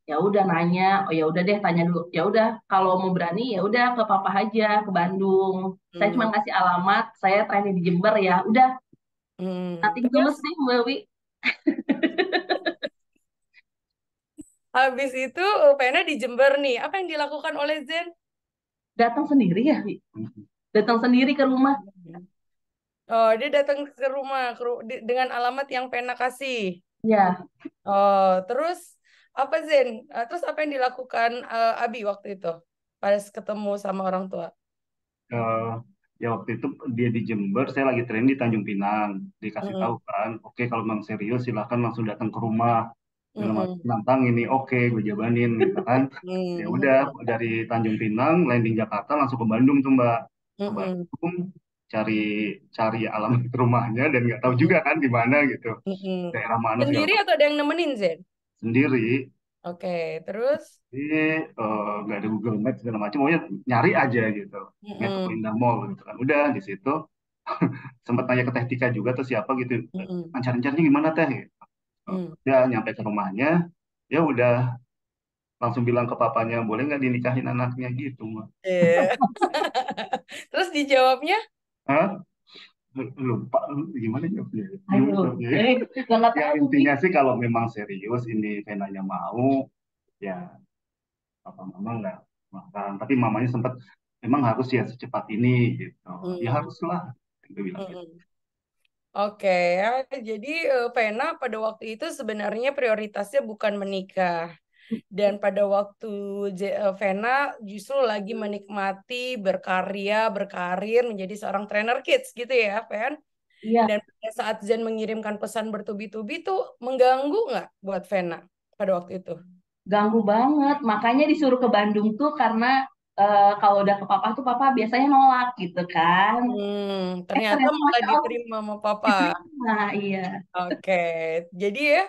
S7: Ya udah nanya, oh ya udah deh tanya dulu. Ya udah kalau mau berani ya udah ke papa aja ke Bandung. Saya cuma ngasih alamat, saya training di Jember ya. Udah, nothing
S5: Terus
S7: tulus deh Mbak Wi.
S5: habis itu Vena di Jember nih. Apa yang dilakukan oleh Zen?
S7: Datang sendiri ya, Wi. Datang sendiri ke rumah.
S5: Oh, dia datang ke rumah dengan alamat yang Vena kasih.
S7: Ya,
S5: Oh, terus apa Zen? Terus apa yang dilakukan Abi waktu itu? Pas ketemu sama orang tua.
S6: Eh, ya waktu itu dia di Jember, saya lagi training di Tanjung Pinang. Dikasih tahu
S5: Mm-mm.
S6: kan, oke kalau memang serius silahkan langsung datang ke rumah. Dalam arti
S5: Mm-mm.
S6: nantang ini oke, gue jabanin gitu kan. Ya udah
S5: Mm-mm.
S6: dari Tanjung Pinang landing Jakarta langsung ke Bandung tuh Mbak. Ke
S5: Mm-mm.
S6: Bandung cari cari alamat rumahnya dan nggak tahu juga kan di mana gitu.
S5: Mm-mm.
S6: Daerah mana segala
S5: Sendiri
S6: macam.
S5: atau ada yang nemenin Zen?
S6: Sendiri.
S5: Oke, terus?
S6: Jadi nggak ada Google Maps segala macam, pokoknya nyari aja gitu. Metro
S5: Mm-mm.
S6: Indah Mall gitu kan. Udah di situ sempat tanya ke Teh Tika juga tuh siapa gitu.
S5: Mm-mm.
S6: Lancar-lancarnya gimana Teh? Gitu.
S5: Mm.
S6: Udah nyampe ke rumahnya, ya udah langsung bilang ke papanya boleh nggak dinikahin anaknya gitu Mbak.
S5: Iya. Terus dijawabnya?
S6: Hah? Lupa gimana jawabnya? Gimana
S7: aduh,
S6: jawabnya?
S7: nggak
S6: Ya
S7: tahu Wi.
S6: intinya sih kalau memang serius ini Venanya mau, ya papa mama nggak makan. Tapi mamanya sempat memang harus ya secepat ini gitu. Ya
S5: Mm.
S6: haruslah. Dia bilang gitu.
S5: Mm-mm. Oke ya, jadi Vena pada waktu itu sebenarnya prioritasnya bukan menikah. Dan pada waktu Vena justru lagi menikmati berkarya, berkarir menjadi seorang trainer kids gitu ya, Ven.
S7: Iya,
S5: Dan pada saat Zen mengirimkan pesan bertubi-tubi tuh mengganggu nggak buat Vena pada waktu itu?
S7: ganggu banget. Makanya disuruh ke Bandung tuh karena kalau udah ke papa tuh papa biasanya nolak gitu kan.
S5: Ternyata
S7: Ternyata
S5: malah
S7: masya Allah
S5: diterima sama papa.
S7: diterima, iya.
S5: Oke, jadi ya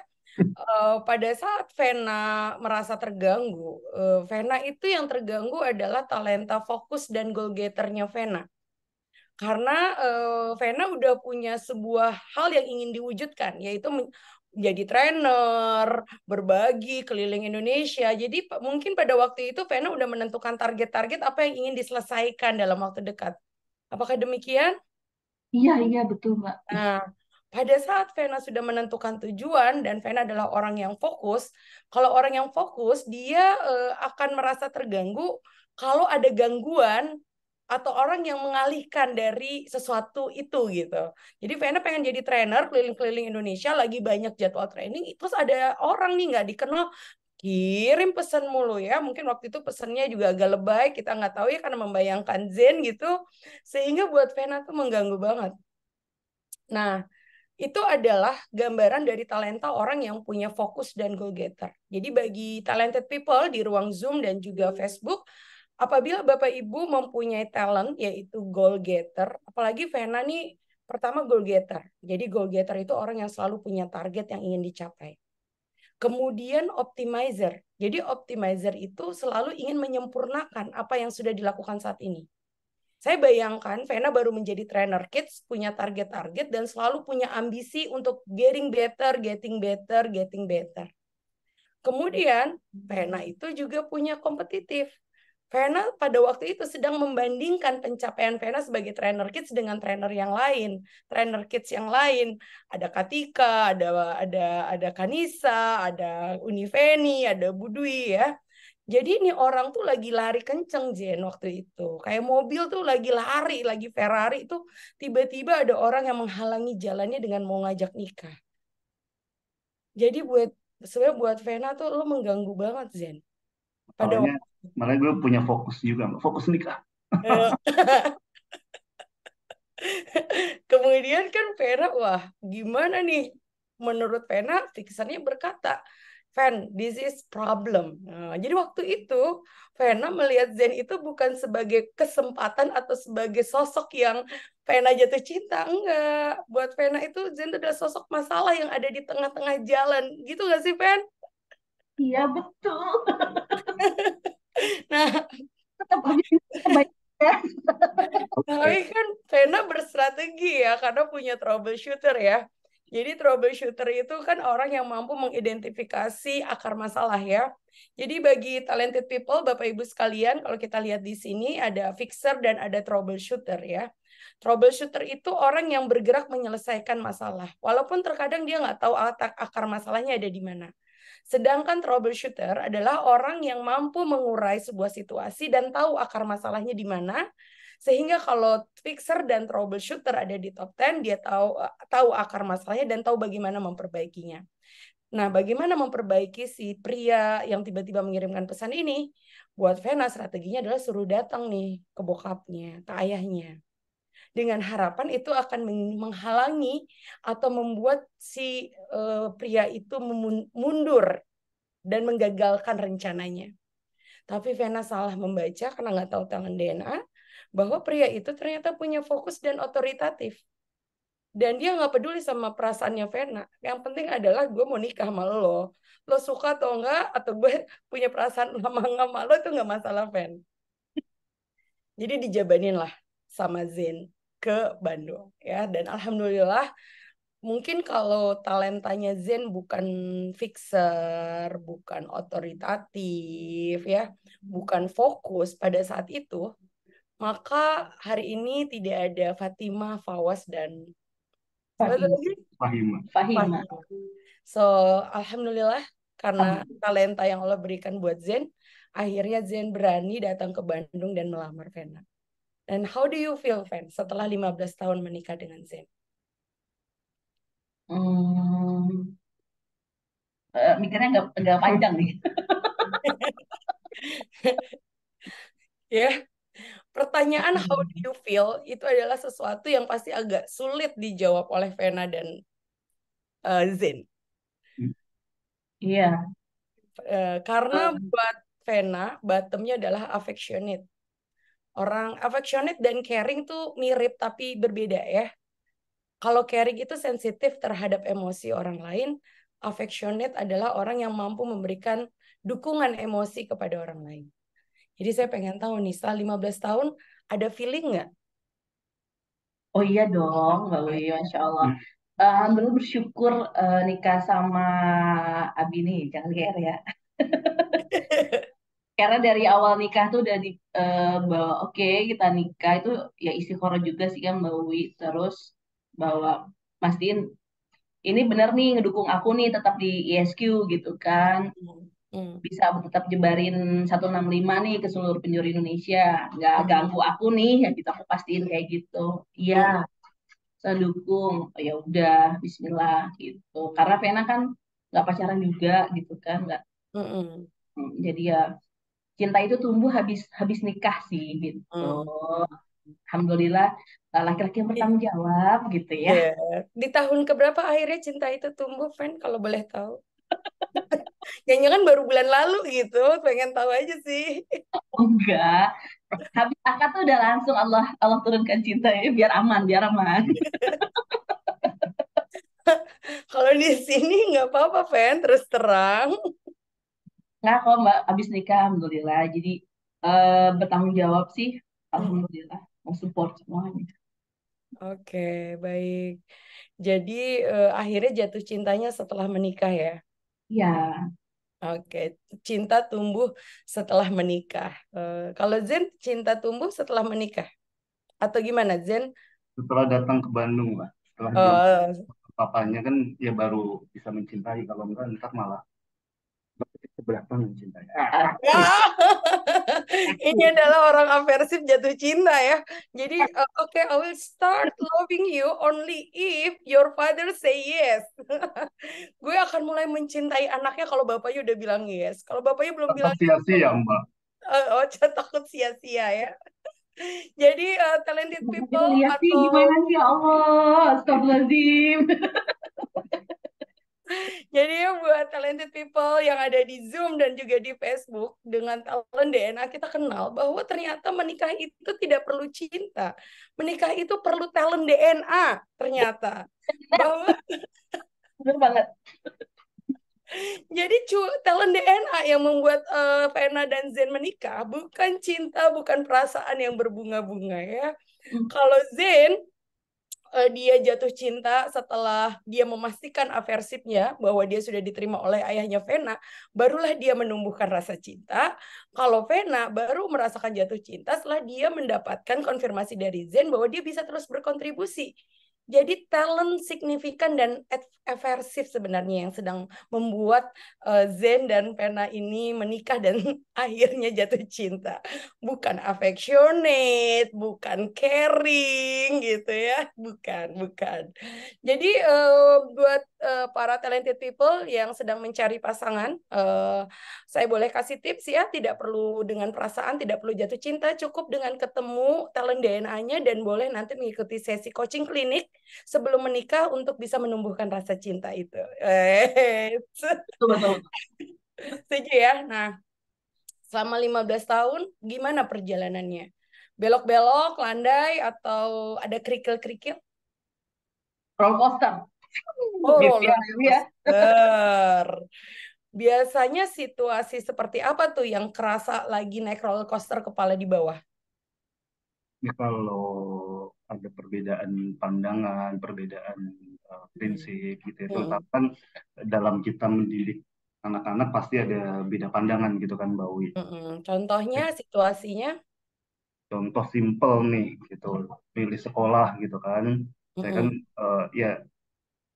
S5: pada saat Vena merasa terganggu, Vena itu yang terganggu adalah talenta fokus dan goal getternya Vena. Karena Vena udah punya sebuah hal yang ingin diwujudkan, yaitu menjadi trainer, berbagi keliling Indonesia. Jadi mungkin pada waktu itu Vena udah menentukan target-target apa yang ingin diselesaikan dalam waktu dekat. Apakah demikian?
S7: Iya, iya betul Mbak.
S5: Nah, pada saat Vena sudah menentukan tujuan dan Vena adalah orang yang fokus, kalau orang yang fokus dia akan merasa terganggu kalau ada gangguan atau orang yang mengalihkan dari sesuatu itu gitu. Jadi Vena pengen jadi trainer keliling-keliling Indonesia, lagi banyak jadwal training, terus ada orang nih nggak dikenal kirim pesan mulu ya. Mungkin waktu itu pesannya juga agak lebay, kita nggak tahu ya karena membayangkan Zen gitu, sehingga buat Vena tuh mengganggu banget. Nah, itu adalah gambaran dari talenta orang yang punya fokus dan goal getter. Jadi bagi talented people di ruang Zoom dan juga Facebook, apabila Bapak Ibu mempunyai talent yaitu goal getter, apalagi Vena nih pertama goal getter. Jadi goal getter itu orang yang selalu punya target yang ingin dicapai. Kemudian optimizer. Jadi optimizer itu selalu ingin menyempurnakan apa yang sudah dilakukan saat ini. Saya bayangkan Vena baru menjadi trainer kids, punya target-target dan selalu punya ambisi untuk getting better, getting better, getting better. Kemudian Vena itu juga punya kompetitif. Vena pada waktu itu sedang membandingkan pencapaian Vena sebagai trainer kids dengan trainer yang lain, trainer kids yang lain. Ada Katika, ada Kanisa, ada Univeni, ada Budwi ya. Jadi ini orang tuh lagi lari kenceng Jen waktu itu. Kayak mobil tuh lagi lari, lagi Ferrari tuh tiba-tiba ada orang yang menghalangi jalannya dengan mau ngajak nikah. Jadi sebenarnya buat Vena tuh lo mengganggu banget Zen. Pada
S6: Soalnya
S5: waktu
S6: malah gue punya fokus juga, fokus nikah.
S5: kemudian kan Vena, wah gimana nih? Menurut Vena, fixernya berkata, Ven, this is problem. Nah, jadi waktu itu Vena melihat Zen itu bukan sebagai kesempatan atau sebagai sosok yang Vena jatuh cinta. Enggak. Buat Vena itu Zen itu adalah sosok masalah yang ada di tengah-tengah jalan. Gitu gak sih, Ven?
S7: Iya betul.
S5: Nah,
S7: Tetap aja baik ya.
S5: tapi kan Vena berstrategi ya, karena punya troubleshooter ya. Jadi troubleshooter itu kan orang yang mampu mengidentifikasi akar masalah ya. Jadi bagi talented people, Bapak Ibu sekalian, kalau kita lihat di sini ada fixer dan ada troubleshooter ya. Troubleshooter itu orang yang bergerak menyelesaikan masalah. Walaupun terkadang dia nggak tahu akar masalahnya ada di mana. Sedangkan troubleshooter adalah orang yang mampu mengurai sebuah situasi dan tahu akar masalahnya di mana. Sehingga kalau fixer dan troubleshooter ada di top 10, dia tahu akar masalahnya dan tahu bagaimana memperbaikinya. Nah, bagaimana memperbaiki si pria yang tiba-tiba mengirimkan pesan ini? Buat Vena, strateginya adalah suruh datang nih ke bokapnya, ke ayahnya. Dengan harapan itu akan menghalangi atau membuat si pria itu mundur dan menggagalkan rencananya. Tapi Vena salah membaca karena nggak tahu talent DNA, bahwa pria itu ternyata punya fokus dan otoritatif. Dan dia nggak peduli sama perasaannya Vena. Yang penting adalah gue mau nikah sama lo. Lo suka atau enggak, atau gue punya perasaan lama sama lo, itu nggak masalah, Ven. Jadi dijabanin lah sama Zen ke Bandung. Ya. Dan alhamdulillah, mungkin kalau talentanya Zen bukan fixer, bukan otoritatif, ya, bukan fokus pada saat itu, maka hari ini tidak ada Fatimah, Fawas, dan
S7: Fahima.
S5: So, alhamdulillah karena talenta yang Allah berikan buat Zen, akhirnya Zen berani datang ke Bandung dan melamar Vena. And how do you feel, Ven, setelah 15 tahun menikah dengan Zen?
S7: Mikirnya nggak panjang nih.
S5: Ya, pertanyaan how do you feel itu adalah sesuatu yang pasti agak sulit dijawab oleh Vena dan Zen.
S7: Iya.
S5: Karena buat Vena, bottomnya adalah affectionate. Orang affectionate dan caring tuh mirip tapi berbeda ya. Kalau caring itu sensitif terhadap emosi orang lain, affectionate adalah orang yang mampu memberikan dukungan emosi kepada orang lain. Jadi saya pengen tahu nih, setelah 15 tahun, ada feeling nggak?
S7: Oh iya dong, Mbak Wi, Masya Allah. Alhamdulillah bersyukur nikah sama Abi nih, jangan GR ya. Karena dari awal nikah tuh udah bawa oke, kita nikah itu ya istiqoroh juga sih kan Mbak Wi. Terus bawa mastiin ini bener nih ngedukung aku nih tetap di ISQ gitu kan. Bisa tetap jebarin 165 nih ke seluruh penjuru Indonesia. Nggak ganggu aku nih, ya kita aku pastiin kayak gitu. Iya, saya dukung. Oh, ya udah, Bismillah gitu. Karena Vena kan nggak pacaran juga gitu kan, nggak. Jadi ya cinta itu tumbuh habis nikah sih gitu. Alhamdulillah laki-laki yang bertanggung jawab gitu ya.
S5: Yeah. Di tahun keberapa akhirnya cinta itu tumbuh, Ven, kalau boleh tahu? Jangan-jangan baru bulan lalu gitu, pengen tahu aja sih.
S7: Enggak. Habis akad tuh udah langsung Allah turunkan cintanya biar aman.
S5: Kalau di sini nggak apa-apa, Ven, terus terang.
S7: Nggak kok Mbak, habis nikah alhamdulillah. Jadi bertanggung jawab sih, alhamdulillah. Mau support semuanya.
S5: Oke, baik. Jadi akhirnya jatuh cintanya setelah menikah ya?
S7: Iya.
S5: Oke, cinta tumbuh setelah menikah. Kalau Zen, cinta tumbuh setelah menikah? Atau gimana, Zen?
S6: Setelah datang ke Bandung, Mbak. Setelah papanya kan ya baru bisa mencintai. Kalau enggak, ntar malah seberapa mencintai.
S5: Ini adalah orang aversif jatuh cinta ya. Jadi, oke, I will start loving you only if your father say yes. Gue akan mulai mencintai anaknya kalau bapaknya udah bilang yes. Kalau bapaknya belum bilang
S6: sia-sia, Mbak.
S5: Takut sia-sia ya. Jadi talented people
S7: Lihat sih gimana sih ya Allah, astagfirullahaladzim.
S5: Jadi buat talented people yang ada di Zoom dan juga di Facebook, dengan talent DNA kita kenal bahwa ternyata menikah itu tidak perlu cinta. Menikah itu perlu talent DNA ternyata. Bahwa
S7: bener banget.
S5: Jadi talent DNA yang membuat Vena dan Zen menikah bukan cinta, bukan perasaan yang berbunga-bunga ya. Kalau Zen dia jatuh cinta setelah dia memastikan aversifnya bahwa dia sudah diterima oleh ayahnya Vena, barulah dia menumbuhkan rasa cinta. Kalau Vena baru merasakan jatuh cinta setelah dia mendapatkan konfirmasi dari Zen bahwa dia bisa terus berkontribusi. Jadi talent signifikan dan aversif sebenarnya yang sedang membuat Zen dan Vena ini menikah dan akhirnya jatuh cinta. Bukan affectionate, bukan caring gitu ya. Bukan. Jadi buat para talented people yang sedang mencari pasangan, saya boleh kasih tips ya, tidak perlu dengan perasaan, tidak perlu jatuh cinta, cukup dengan ketemu talent DNA-nya dan boleh nanti mengikuti sesi coaching klinik sebelum menikah untuk bisa menumbuhkan rasa cinta itu.
S7: Betul.
S5: Setuju ya? Nah, selama 15 tahun gimana perjalanannya? Belok-belok, landai, atau ada kerikil-kerikil?
S7: Roller coaster.
S5: Oh, roller
S7: Ya.
S5: coaster. Biasanya situasi seperti apa tuh yang kerasa lagi naik roller coaster kepala di bawah?
S6: Ya, kalau ada perbedaan pandangan, perbedaan prinsip gitu ya. Terutama kan dalam kita mendidik anak-anak pasti ada beda pandangan gitu kan Mbak Wi.
S5: Contohnya, situasinya?
S6: Contoh simpel nih gitu, pilih sekolah gitu kan. Saya kan ya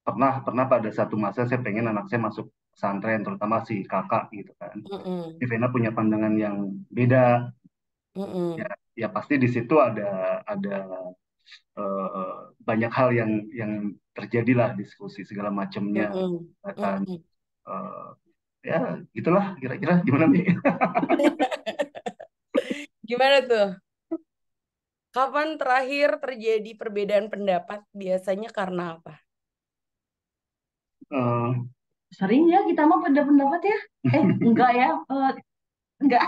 S6: pernah pada satu masa saya pengen anak saya masuk pesantren, terutama si kakak gitu kan. Si Vena punya pandangan yang beda. Ya pasti di situ ada banyak hal yang terjadilah, diskusi segala macamnya kan. Ya gitulah kira-kira. Gimana nih?
S5: Gimana tuh? Kapan terakhir terjadi perbedaan pendapat? Biasanya karena apa?
S7: Sering ya kita mau beda pendapat ya? Enggak ya? Enggak.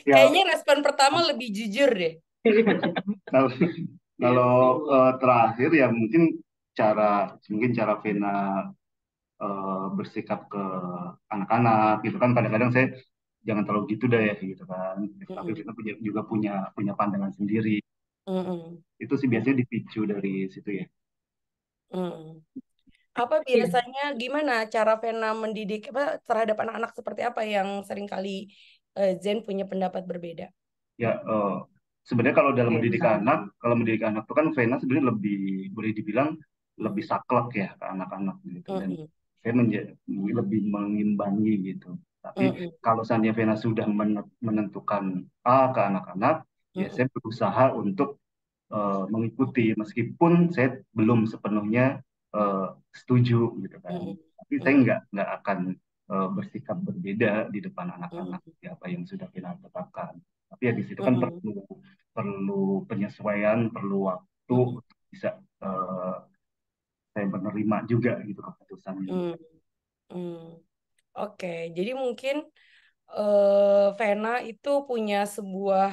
S6: Ya,
S5: Kayaknya respon pertama lebih jujur deh.
S6: Kalau terakhir ya mungkin cara Vena bersikap ke anak-anak gitu kan, kadang-kadang saya jangan terlalu gitu deh gitu kan, tapi Vena juga punya pandangan sendiri. Itu sih biasanya dipicu dari situ ya.
S5: Apa biasanya gimana cara Vena mendidik terhadap anak-anak, seperti apa yang seringkali Zen punya pendapat berbeda?
S6: Ya sebenarnya kalau dalam mendidik anak itu kan Vena sebenarnya lebih, boleh dibilang lebih saklek ya ke anak-anak gitu, dan saya lebih mengimbangi gitu. Tapi kalau seandainya Vena sudah menentukan A ke anak-anak, ya saya berusaha untuk mengikuti meskipun saya belum sepenuhnya setuju gitu kan. Tapi saya nggak akan bersikap berbeda di depan anak-anak apa yang sudah Vena tetapkan. Tapi ya di situ kan perlu penyesuaian, perlu waktu untuk bisa saya menerima juga gitu keputusannya.
S5: Oke, jadi mungkin Vena itu punya sebuah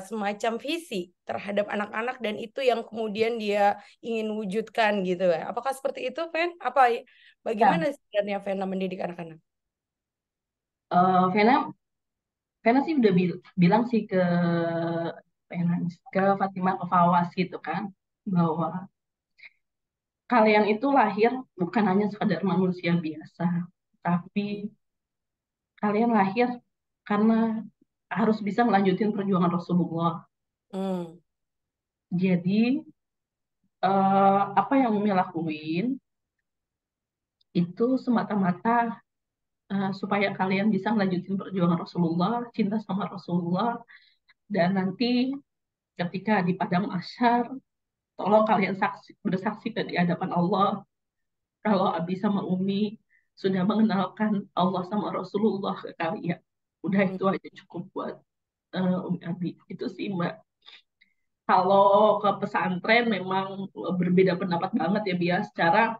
S5: semacam visi terhadap anak-anak, dan itu yang kemudian dia ingin wujudkan gitu ya. Apakah seperti itu, Ven? Bagaimana sebenarnya Vena mendidik anak-anak?
S7: Vena sih udah bilang sih ke Fatimah, ke Fawas gitu kan, bahwa kalian itu lahir bukan hanya sekadar manusia biasa, tapi kalian lahir karena harus bisa melanjutin perjuangan Rasulullah. Jadi apa yang Umi lakuin itu semata-mata supaya kalian bisa melanjutin perjuangan Rasulullah, cinta sama Rasulullah, dan nanti ketika di padang mahsyar, tolong kalian bersaksi di hadapan Allah kalau Abi sama Umi sudah mengenalkan Allah sama Rasulullah ke kalian. Udah itu aja cukup buat Umi Abi. Itu sih Mbak. Kalau ke pesantren memang berbeda pendapat banget ya Bia. Secara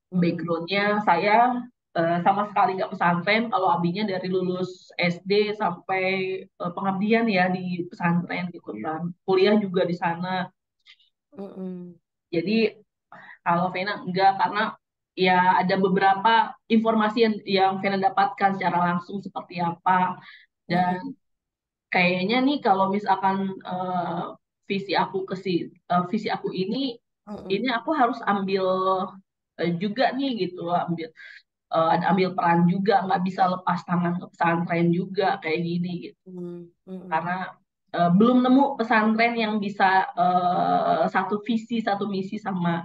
S7: backgroundnya saya sama sekali nggak pesantren. Kalau Abinya dari lulus SD sampai pengabdian ya di pesantren gitu kan. Kuliah juga di sana. Jadi kalau Vena enggak, karena ya ada beberapa informasi yang Vena dapatkan secara langsung seperti apa. Dan kayaknya nih kalau misalkan visi aku ini aku harus ambil juga nih gitu, ambil peran juga, nggak bisa lepas tangan ke pesantren juga kayak gini gitu. Karena belum nemu pesantren yang bisa satu visi satu misi sama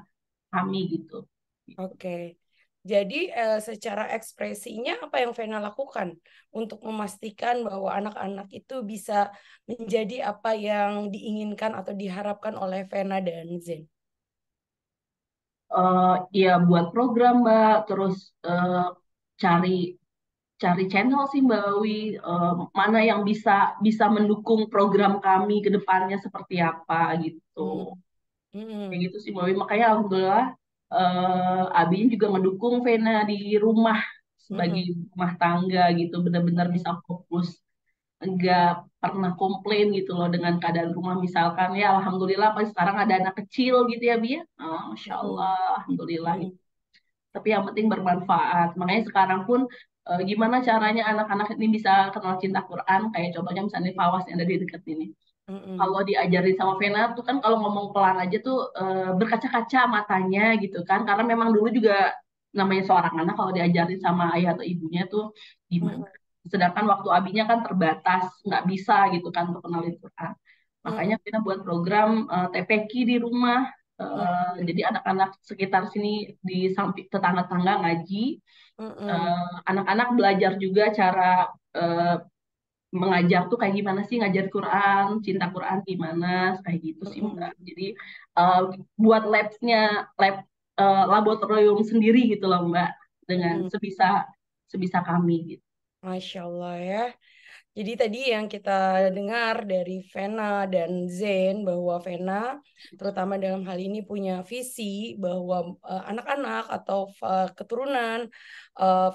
S7: kami gitu.
S5: Oke. Jadi secara ekspresinya apa yang Vena lakukan untuk memastikan bahwa anak-anak itu bisa menjadi apa yang diinginkan atau diharapkan oleh Vena dan Zen?
S7: Ya buat program Mbak, terus cari cari channel sih Mbak Wi, mana yang bisa mendukung program kami ke depannya seperti apa gitu. Kayak gitu sih Mbak Wi. Makanya alhamdulillah Abinya juga ngedukung Vena di rumah sebagai rumah tangga gitu, benar-benar bisa fokus, nggak pernah komplain gitu loh dengan keadaan rumah. Misalkan ya alhamdulillah pas sekarang ada anak kecil gitu ya Bi ya, Masya Allah alhamdulillah. Tapi yang penting bermanfaat. Makanya sekarang pun gimana caranya anak-anak ini bisa kenal cinta Quran, kayak contohnya misalnya Fawas yang ada di dekat ini. Kalau diajarin sama Vena tuh kan kalau ngomong pelan aja tuh berkaca-kaca matanya gitu kan, karena memang dulu juga namanya seorang anak kalau diajarin sama ayah atau ibunya tuh gimana. Sedangkan waktu abinya kan terbatas, nggak bisa gitu kan untuk kenalin Quran. Makanya Vena buat program TPQ di rumah. Jadi anak-anak sekitar sini di samping tetangga-tetangga ngaji. Anak-anak belajar juga cara mengajar tuh kayak gimana sih, ngajar Quran, cinta Quran gimana, kayak gitu sih Mbak. Jadi buat lab laboratorium sendiri gitu loh Mbak, dengan sebisa kami gitu.
S5: Masya Allah ya. Jadi tadi yang kita dengar dari Vena dan Zen bahwa Vena terutama dalam hal ini punya visi bahwa anak-anak atau keturunan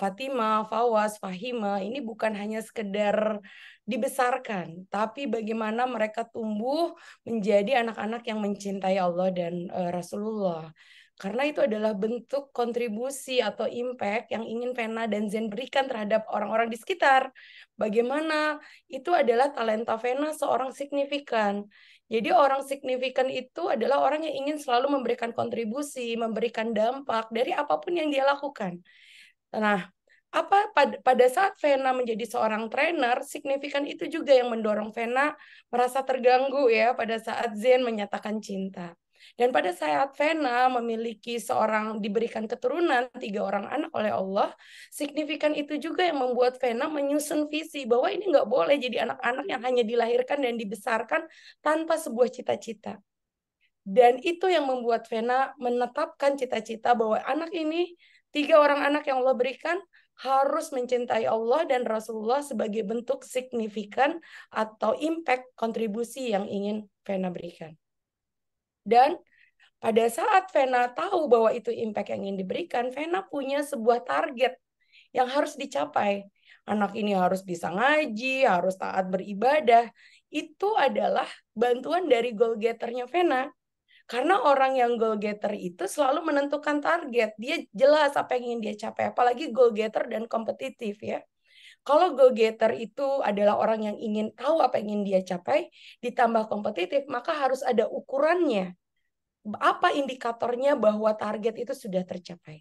S5: Fatimah, Fawas, Fahima ini bukan hanya sekedar dibesarkan, tapi bagaimana mereka tumbuh menjadi anak-anak yang mencintai Allah dan Rasulullah. Karena itu adalah bentuk kontribusi atau impact yang ingin Vena dan Zen berikan terhadap orang-orang di sekitar. Bagaimana itu adalah talenta Vena seorang signifikan. Jadi orang signifikan itu adalah orang yang ingin selalu memberikan kontribusi, memberikan dampak dari apapun yang dia lakukan. Nah, pada saat Vena menjadi seorang trainer, signifikan itu juga yang mendorong Vena merasa terganggu ya pada saat Zen menyatakan cinta. Dan pada saat Vena diberikan keturunan 3 orang anak oleh Allah, signifikan itu juga yang membuat Vena menyusun visi bahwa ini nggak boleh jadi anak-anak yang hanya dilahirkan dan dibesarkan tanpa sebuah cita-cita. Dan itu yang membuat Vena menetapkan cita-cita bahwa anak ini, 3 orang anak yang Allah berikan, harus mencintai Allah dan Rasulullah sebagai bentuk signifikan atau impact kontribusi yang ingin Vena berikan. Dan pada saat Vena tahu bahwa itu impact yang ingin diberikan, Vena punya sebuah target yang harus dicapai. Anak ini harus bisa ngaji, harus taat beribadah. Itu adalah bantuan dari goal getternya Vena. Karena orang yang goal getter itu selalu menentukan target. Dia jelas apa yang ingin dia capai. Apalagi goal getter dan kompetitif ya. Kalau goal getter itu adalah orang yang ingin tahu apa yang ingin dia capai, ditambah kompetitif, maka harus ada ukurannya. Apa indikatornya bahwa target itu sudah tercapai.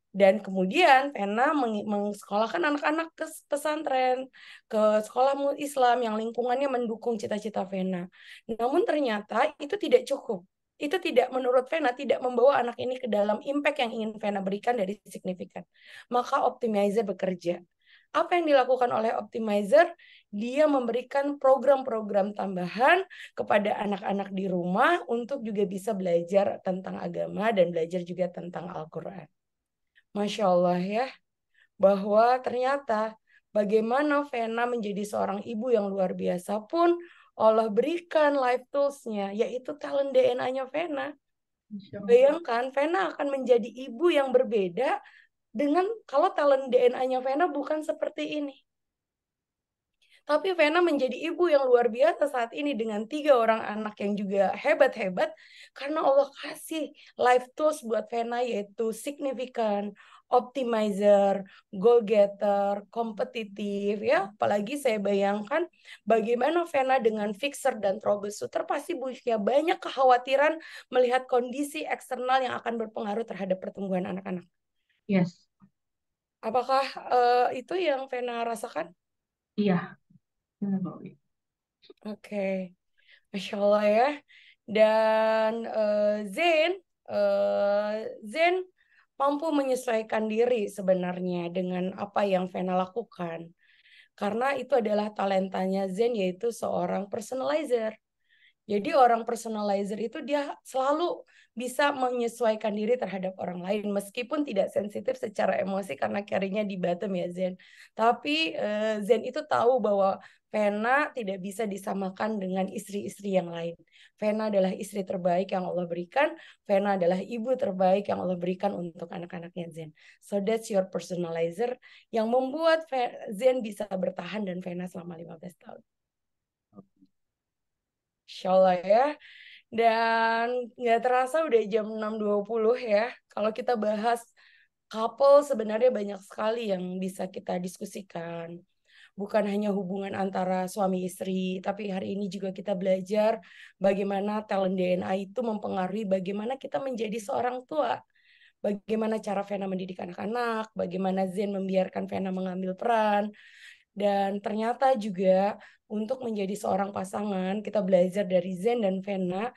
S5: Dan kemudian Vena mengsekolahkan anak-anak ke pesantren, ke sekolah Islam yang lingkungannya mendukung cita-cita Vena. Namun ternyata itu tidak cukup. Itu menurut Vena tidak membawa anak ini ke dalam impact yang ingin Vena berikan dari signifikan. Maka optimizer bekerja. Apa yang dilakukan oleh optimizer? Dia memberikan program-program tambahan kepada anak-anak di rumah untuk juga bisa belajar tentang agama dan belajar juga tentang Al-Quran. Masya Allah ya, bahwa ternyata bagaimana Vena menjadi seorang ibu yang luar biasa pun Allah berikan life tools-nya, yaitu talent DNA-nya Vena. Bayangkan Vena akan menjadi ibu yang berbeda dengan kalau talent DNA-nya Vena bukan seperti ini. Tapi Vena menjadi ibu yang luar biasa saat ini dengan 3 orang anak yang juga hebat-hebat karena Allah kasih life tools buat Vena yaitu signifikan, optimizer, goal getter, kompetitif ya. Apalagi saya bayangkan bagaimana Vena dengan fixer dan troubleshooter pasti punya banyak kekhawatiran melihat kondisi eksternal yang akan berpengaruh terhadap pertumbuhan anak-anak.
S7: Yes.
S5: Apakah itu yang Vena rasakan?
S7: Iya. Benar, Mbak Wi.
S5: Oke, Masya Allah ya. Dan Zen mampu menyesuaikan diri sebenarnya dengan apa yang Vena lakukan. Karena itu adalah talentanya Zen yaitu seorang personalizer. Jadi orang personalizer itu dia selalu bisa menyesuaikan diri terhadap orang lain meskipun tidak sensitif secara emosi karena carry-nya di bottom ya Zen. Tapi Zen itu tahu bahwa Vena tidak bisa disamakan dengan istri-istri yang lain. Vena adalah istri terbaik yang Allah berikan. Vena adalah ibu terbaik yang Allah berikan untuk anak-anaknya Zen. So that's your personalizer yang membuat Zen bisa bertahan dan Vena selama 15 tahun. Insya Allah ya. Dan nggak terasa udah jam 6.20 ya. Kalau kita bahas couple sebenarnya banyak sekali yang bisa kita diskusikan. Bukan hanya hubungan antara suami istri, tapi hari ini juga kita belajar bagaimana talent DNA itu mempengaruhi bagaimana kita menjadi seorang tua. Bagaimana cara Vena mendidik anak-anak, bagaimana Zen membiarkan Vena mengambil peran. Dan ternyata juga untuk menjadi seorang pasangan, kita belajar dari Zen dan Vena,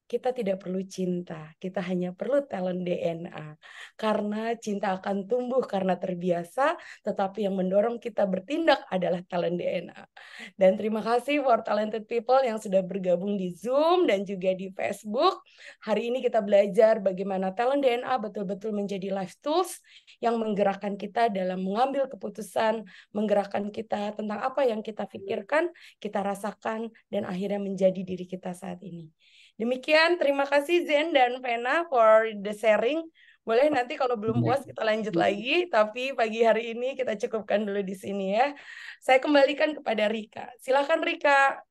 S5: kita tidak perlu cinta, kita hanya perlu talent DNA. Karena cinta akan tumbuh karena terbiasa, tetapi yang mendorong kita bertindak adalah talent DNA. Dan terima kasih for talented people yang sudah bergabung di Zoom dan juga di Facebook. Hari ini kita belajar bagaimana talent DNA betul-betul menjadi life tools yang menggerakkan kita dalam mengambil keputusan, menggerakkan kita tentang apa yang kita pikirkan, kita rasakan, dan akhirnya menjadi diri kita saat ini. Demikian, terima kasih Zen dan Vena for the sharing. Boleh nanti kalau belum puas kita lanjut lagi, tapi pagi hari ini kita cukupkan dulu di sini ya. Saya kembalikan kepada Rika. Silakan Rika.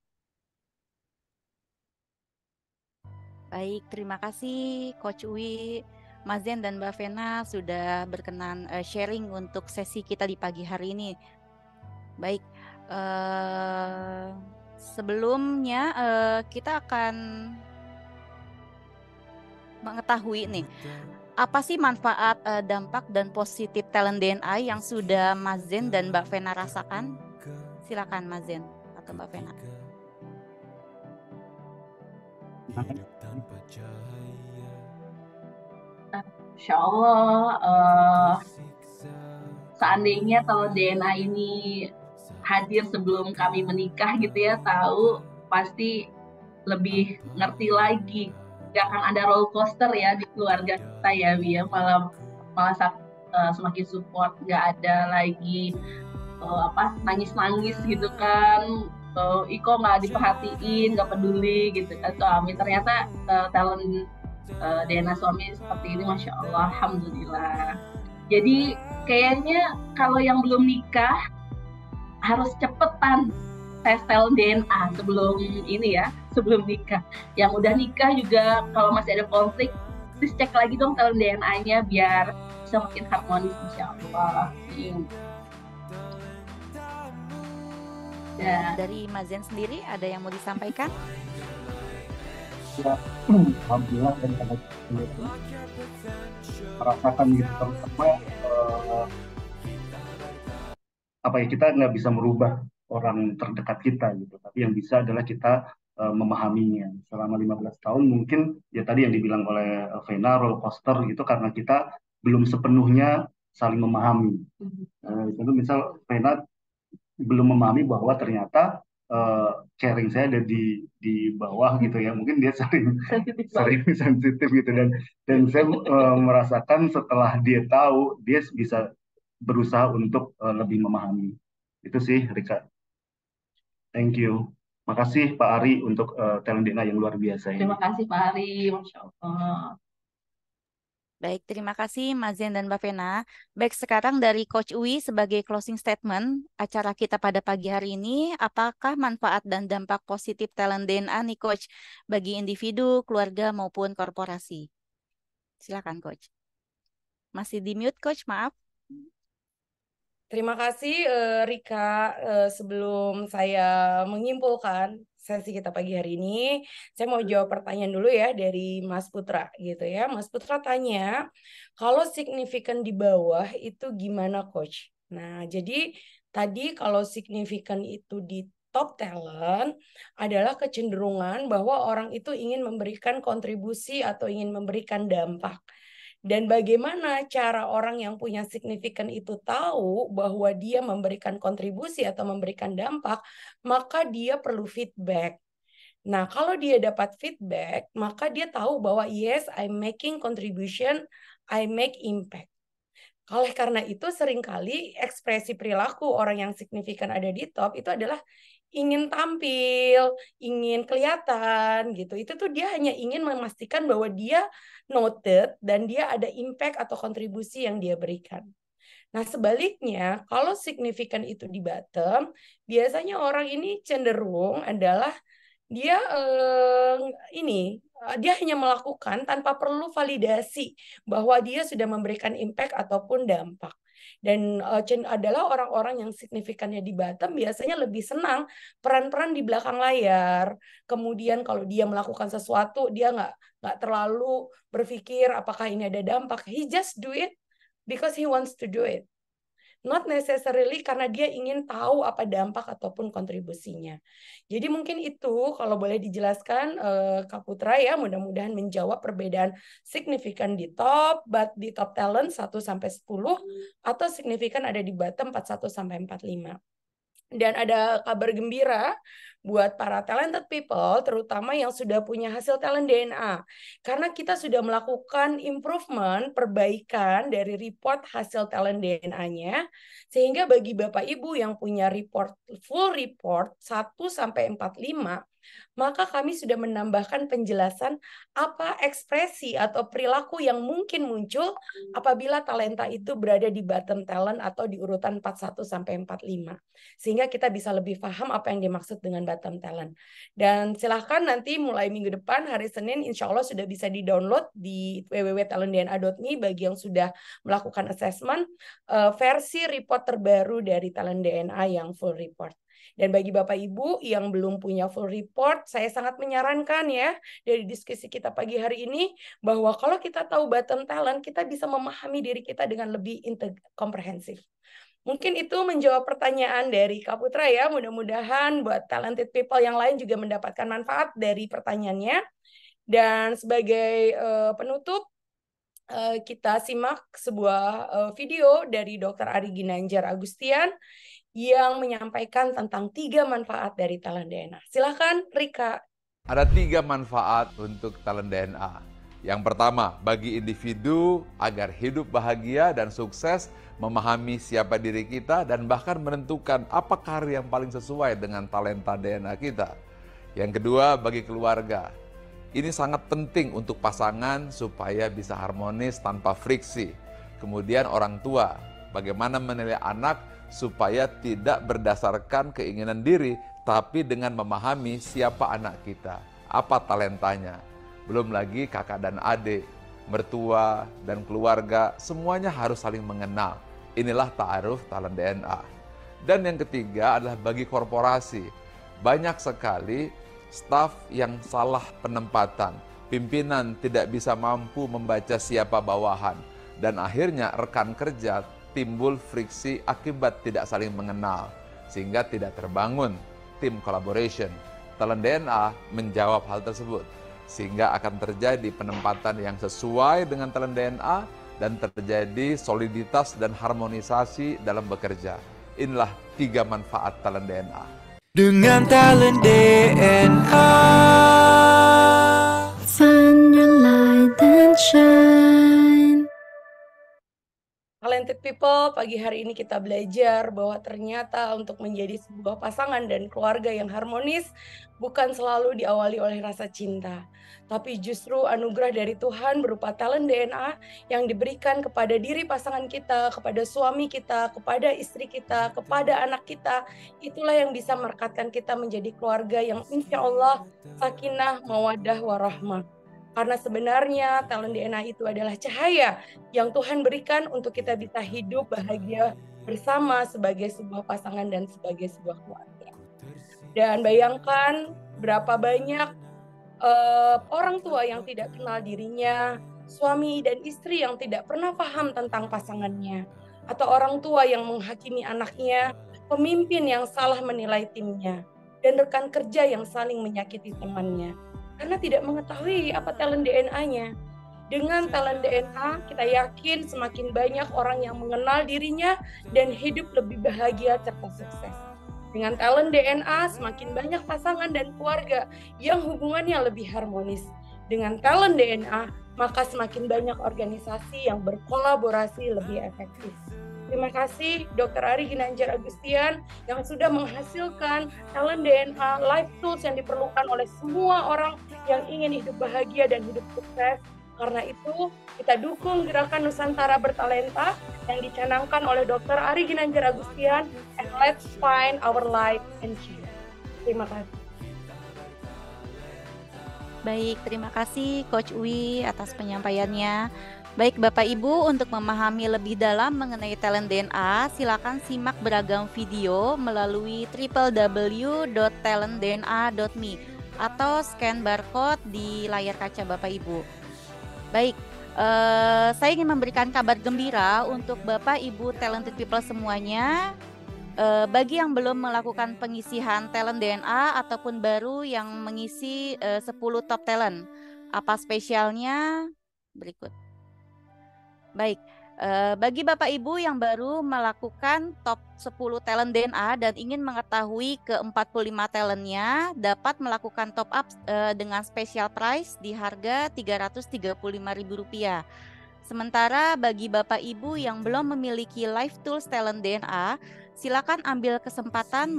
S2: Baik, terima kasih Coach Uwi, Mas Zen dan Mbak Vena sudah berkenan sharing untuk sesi kita di pagi hari ini. Baik, sebelumnya kita akan mengetahui nih, apa sih manfaat, dampak dan positif talent DNA yang sudah Mas Zen dan Mbak Vena rasakan? Silakan Mas Zen atau Mbak Vena.
S7: Insya Allah, seandainya kalau DNA ini hadir sebelum kami menikah gitu ya, tahu pasti lebih ngerti lagi. Gak akan ada roller coaster ya di keluarga kita ya, Bi, ya. Malah semakin support, gak ada lagi nangis-nangis gitu kan. Iko nggak diperhatiin, nggak peduli gitu kan. Suami ternyata talent DNA suami seperti ini, Masya Allah, Alhamdulillah. Jadi kayaknya kalau yang belum nikah harus cepetan tes talent DNA sebelum ini ya, sebelum nikah. Yang udah nikah juga kalau masih ada konflik, please cek lagi dong talent DNA-nya biar bisa makin harmonis, Insya Allah.
S2: Ya. Dari Mas Zen sendiri ada yang mau disampaikan?
S6: Ya, alhamdulillah dan karena merasakan gitu terutama kita nggak bisa merubah orang terdekat kita gitu, tapi yang bisa adalah kita memahaminya. Selama 15 tahun mungkin ya tadi yang dibilang oleh Vena roller coaster gitu karena kita belum sepenuhnya saling memahami. Itu misal Vena belum memahami bahwa ternyata caring saya ada di bawah gitu ya, mungkin dia sering sensitif gitu, dan saya merasakan setelah dia tahu dia bisa berusaha untuk lebih memahami. Itu sih Rika. Thank you. Makasih Pak Ari untuk talent DNA yang luar biasa ini.
S7: Terima kasih Pak Ari, Masya Allah.
S2: Baik, terima kasih Mas Zen dan Mbak Vena. Baik, sekarang dari Coach Uwi sebagai closing statement acara kita pada pagi hari ini, apakah manfaat dan dampak positif talent DNA nih Coach bagi individu, keluarga maupun korporasi? Silakan Coach. Masih di mute Coach, maaf.
S5: Terima kasih Rika. Sebelum saya menyimpulkan sesi kita pagi hari ini, saya mau jawab pertanyaan dulu ya dari Mas Putra gitu ya. Mas Putra tanya, kalau signifikan di bawah itu gimana Coach? Nah, jadi tadi kalau signifikan itu di top talent adalah kecenderungan bahwa orang itu ingin memberikan kontribusi atau ingin memberikan dampak. Dan bagaimana cara orang yang punya signifikan itu tahu bahwa dia memberikan kontribusi atau memberikan dampak, maka dia perlu feedback. Nah, kalau dia dapat feedback, maka dia tahu bahwa yes, I'm making contribution, I make impact. Oleh karena itu, seringkali ekspresi perilaku orang yang signifikan ada di top itu adalah ingin tampil, ingin kelihatan gitu. Itu tuh dia hanya ingin memastikan bahwa dia noted dan dia ada impact atau kontribusi yang dia berikan. Nah, sebaliknya kalau signifikan itu di bottom, biasanya orang ini cenderung adalah dia dia hanya melakukan tanpa perlu validasi bahwa dia sudah memberikan impact ataupun dampak. Dan adalah orang-orang yang signifikannya di bottom biasanya lebih senang peran-peran di belakang layar. Kemudian kalau dia melakukan sesuatu, dia nggak terlalu berpikir apakah ini ada dampak. He just do it because he wants to do it. Not necessarily karena dia ingin tahu apa dampak ataupun kontribusinya. Jadi mungkin itu kalau boleh dijelaskan Kak Putra ya, mudah-mudahan menjawab perbedaan signifikan di top, di top talent 1 sampai 10 atau signifikan ada di bottom 41 sampai 45. Dan ada kabar gembira buat para talented people, terutama yang sudah punya hasil talent DNA. Karena kita sudah melakukan improvement, perbaikan dari report hasil talent DNA-nya, sehingga bagi Bapak Ibu yang punya full report 1 sampai 45, maka kami sudah menambahkan penjelasan apa ekspresi atau perilaku yang mungkin muncul apabila talenta itu berada di bottom talent atau di urutan 41 sampai 45. Sehingga kita bisa lebih paham apa yang dimaksud dengan bottom talent. Dan silahkan nanti mulai minggu depan, hari Senin, insya Allah sudah bisa di-download di www.talentdna.me bagi yang sudah melakukan assessment, versi report terbaru dari Talent DNA yang full report. Dan bagi Bapak Ibu yang belum punya full report, saya sangat menyarankan ya dari diskusi kita pagi hari ini bahwa kalau kita tahu bottom talent, kita bisa memahami diri kita dengan lebih komprehensif. Mungkin itu menjawab pertanyaan dari Kak Putra ya. Mudah-mudahan buat talented people yang lain juga mendapatkan manfaat dari pertanyaannya. Dan sebagai penutup, kita simak sebuah video dari Dr. Ari Ginanjar Agustian yang menyampaikan tentang 3 manfaat dari talent DNA. Silahkan Rika.
S3: Ada 3 manfaat untuk talent DNA. Yang pertama, bagi individu agar hidup bahagia dan sukses, memahami siapa diri kita dan bahkan menentukan apa karir yang paling sesuai dengan talenta DNA kita. Yang kedua, bagi keluarga. Ini sangat penting untuk pasangan supaya bisa harmonis tanpa friksi. Kemudian orang tua, bagaimana menilai anak supaya tidak berdasarkan keinginan diri, tapi dengan memahami siapa anak kita, apa talentanya. Belum lagi kakak dan adik, mertua dan keluarga, semuanya harus saling mengenal. Inilah ta'aruf talent DNA. Dan yang ketiga adalah bagi korporasi. Banyak sekali staf yang salah penempatan, pimpinan tidak bisa mampu membaca siapa bawahan, dan akhirnya rekan kerja timbul friksi akibat tidak saling mengenal, sehingga tidak terbangun tim collaboration. Talent DNA menjawab hal tersebut, sehingga akan terjadi penempatan yang sesuai dengan talent DNA dan terjadi soliditas dan harmonisasi dalam bekerja. Inilah 3 manfaat talent DNA.
S1: Dengan talent DNA,
S4: Find your light and shine.
S5: Talented Talented people, pagi hari ini kita belajar bahwa ternyata untuk menjadi sebuah pasangan dan keluarga yang harmonis bukan selalu diawali oleh rasa cinta, tapi justru anugerah dari Tuhan berupa talent DNA yang diberikan kepada diri pasangan kita, kepada suami kita, kepada istri kita, kepada anak kita. Itulah yang bisa merekatkan kita menjadi keluarga yang insya Allah sakinah, mawaddah, warahmah. Karena sebenarnya talent DNA itu adalah cahaya yang Tuhan berikan untuk kita bisa hidup bahagia bersama sebagai sebuah pasangan dan sebagai sebuah keluarga. Dan bayangkan berapa banyak orang tua yang tidak kenal dirinya, suami dan istri yang tidak pernah paham tentang pasangannya, atau orang tua yang menghakimi anaknya, pemimpin yang salah menilai timnya, dan rekan kerja yang saling menyakiti temannya. Karena tidak mengetahui apa talent DNA-nya. Dengan talent DNA, kita yakin semakin banyak orang yang mengenal dirinya dan hidup lebih bahagia serta sukses. Dengan talent DNA, semakin banyak pasangan dan keluarga yang hubungannya lebih harmonis. Dengan talent DNA, maka semakin banyak organisasi yang berkolaborasi lebih efektif. Terima kasih Dr. Ari Ginanjar Agustian yang sudah menghasilkan talent DNA life tools yang diperlukan oleh semua orang yang ingin hidup bahagia dan hidup sukses. Karena itu, kita dukung gerakan Nusantara Bertalenta yang dicanangkan oleh Dr. Ari Ginanjar Agustian, and let's find our light and shine. Terima kasih.
S2: Baik, terima kasih Coach Uwi atas penyampaiannya. Baik Bapak Ibu, untuk memahami lebih dalam mengenai talent DNA, silakan simak beragam video melalui www.talentdna.me atau scan barcode di layar kaca Bapak Ibu. Baik, saya ingin memberikan kabar gembira untuk Bapak Ibu talented people semuanya. Bagi yang belum melakukan pengisian talent DNA ataupun baru yang mengisi 10 top talent, apa spesialnya? Berikut. Baik, bagi Bapak Ibu yang baru melakukan top 10 talent DNA dan ingin mengetahui ke-45 talentnya, dapat melakukan top up dengan special price di harga Rp335.000. Sementara bagi Bapak Ibu yang belum memiliki Life Tools Talent DNA, silakan ambil kesempatan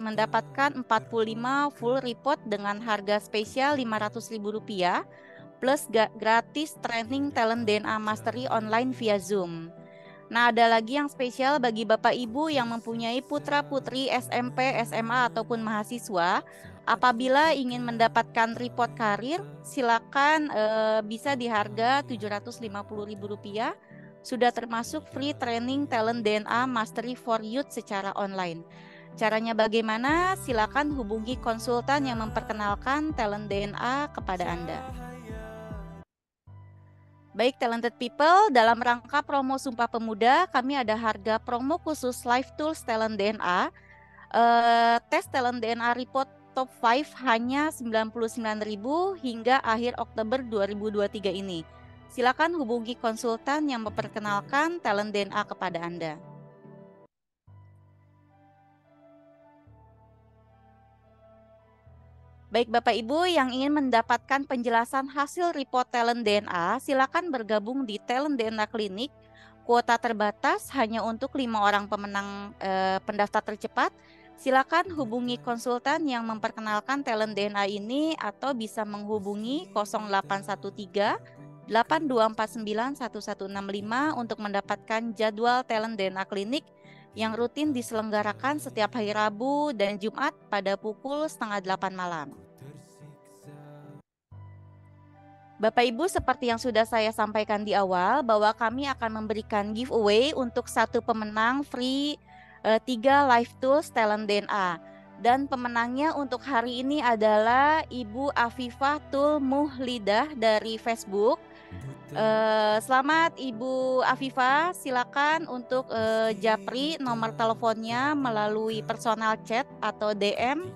S2: mendapatkan 45 full report dengan harga spesial Rp500.000 plus gratis training talent DNA mastery online via Zoom. Nah, ada lagi yang spesial bagi Bapak Ibu yang mempunyai putra-putri SMP, SMA ataupun mahasiswa. Apabila ingin mendapatkan report karir, silakan bisa di harga Rp750.000. Sudah termasuk free training talent DNA mastery for youth secara online. Caranya bagaimana? Silakan hubungi konsultan yang memperkenalkan talent DNA kepada Anda. Baik talented people, dalam rangka promo Sumpah Pemuda, kami ada harga promo khusus Life Tools Talent DNA. Tes talent DNA report top 5 hanya Rp99.000 hingga akhir Oktober 2023 ini. Silakan hubungi konsultan yang memperkenalkan talent DNA kepada Anda. Baik Bapak Ibu yang ingin mendapatkan penjelasan hasil report talent DNA, silakan bergabung di Talent DNA Clinic. Kuota terbatas hanya untuk 5 orang pemenang pendaftar tercepat. Silakan hubungi konsultan yang memperkenalkan talent DNA ini atau bisa menghubungi 0813 8249 1165 untuk mendapatkan jadwal talent DNA Clinic yang rutin diselenggarakan setiap hari Rabu dan Jumat pada pukul 7:30 malam. Bapak Ibu, seperti yang sudah saya sampaikan di awal bahwa kami akan memberikan giveaway untuk 1 pemenang free 3 Life Tools Talent DNA. Dan pemenangnya untuk hari ini adalah Ibu Afifah Tul Muhlidah dari Facebook. Selamat Ibu Afifah, silakan untuk japri nomor teleponnya melalui personal chat atau DM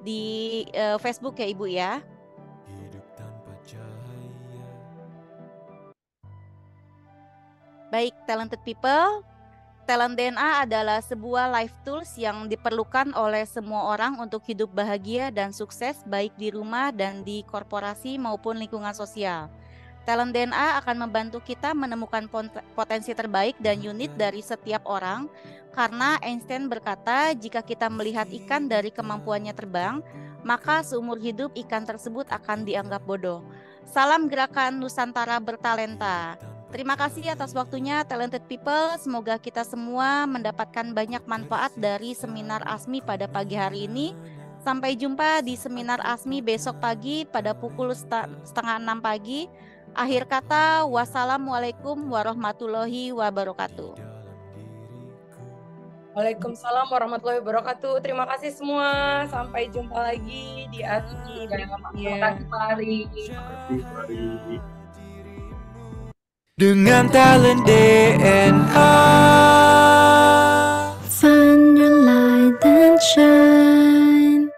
S2: di Facebook ya Ibu ya. Baik talented people, talent DNA adalah sebuah life tools yang diperlukan oleh semua orang untuk hidup bahagia dan sukses baik di rumah dan di korporasi maupun lingkungan sosial. Talent DNA akan membantu kita menemukan potensi terbaik dan unik dari setiap orang, karena Einstein berkata, jika kita melihat ikan dari kemampuannya terbang, maka seumur hidup ikan tersebut akan dianggap bodoh. Salam gerakan Nusantara Bertalenta. Terima kasih atas waktunya talented people. Semoga kita semua mendapatkan banyak manfaat dari seminar ASMI pada pagi hari ini. Sampai jumpa di seminar ASMI besok pagi pada pukul 5:30 pagi. Akhir kata, wassalamualaikum warahmatullahi wabarakatuh.
S5: Waalaikumsalam warahmatullahi wabarakatuh. Terima kasih semua. Sampai jumpa lagi di ASMI berikutnya.
S7: Terima kasih Pak Ari.
S1: dengan talent DNA.
S4: Find your light and shine.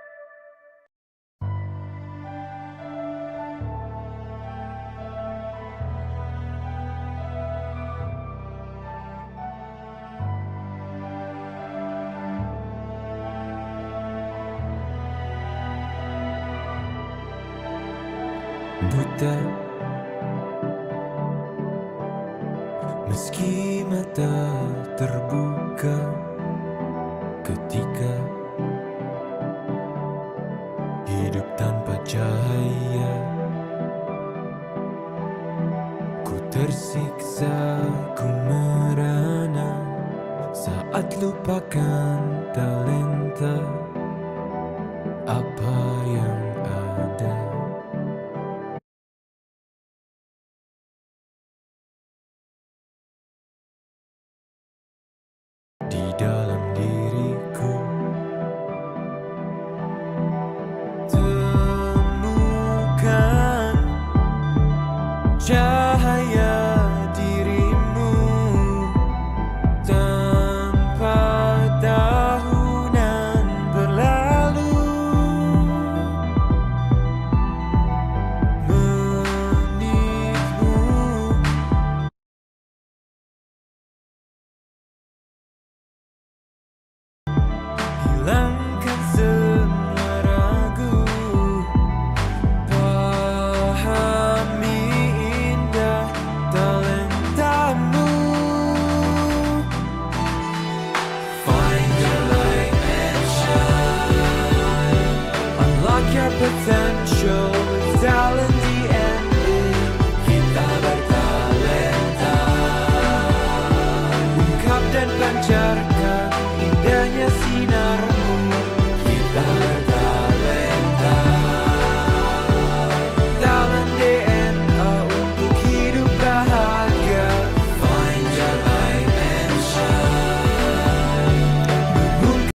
S1: Buta, meski mata terbuka ketika hidup tanpa cahaya, ku tersiksa, ku merana saat lupakan talenta apa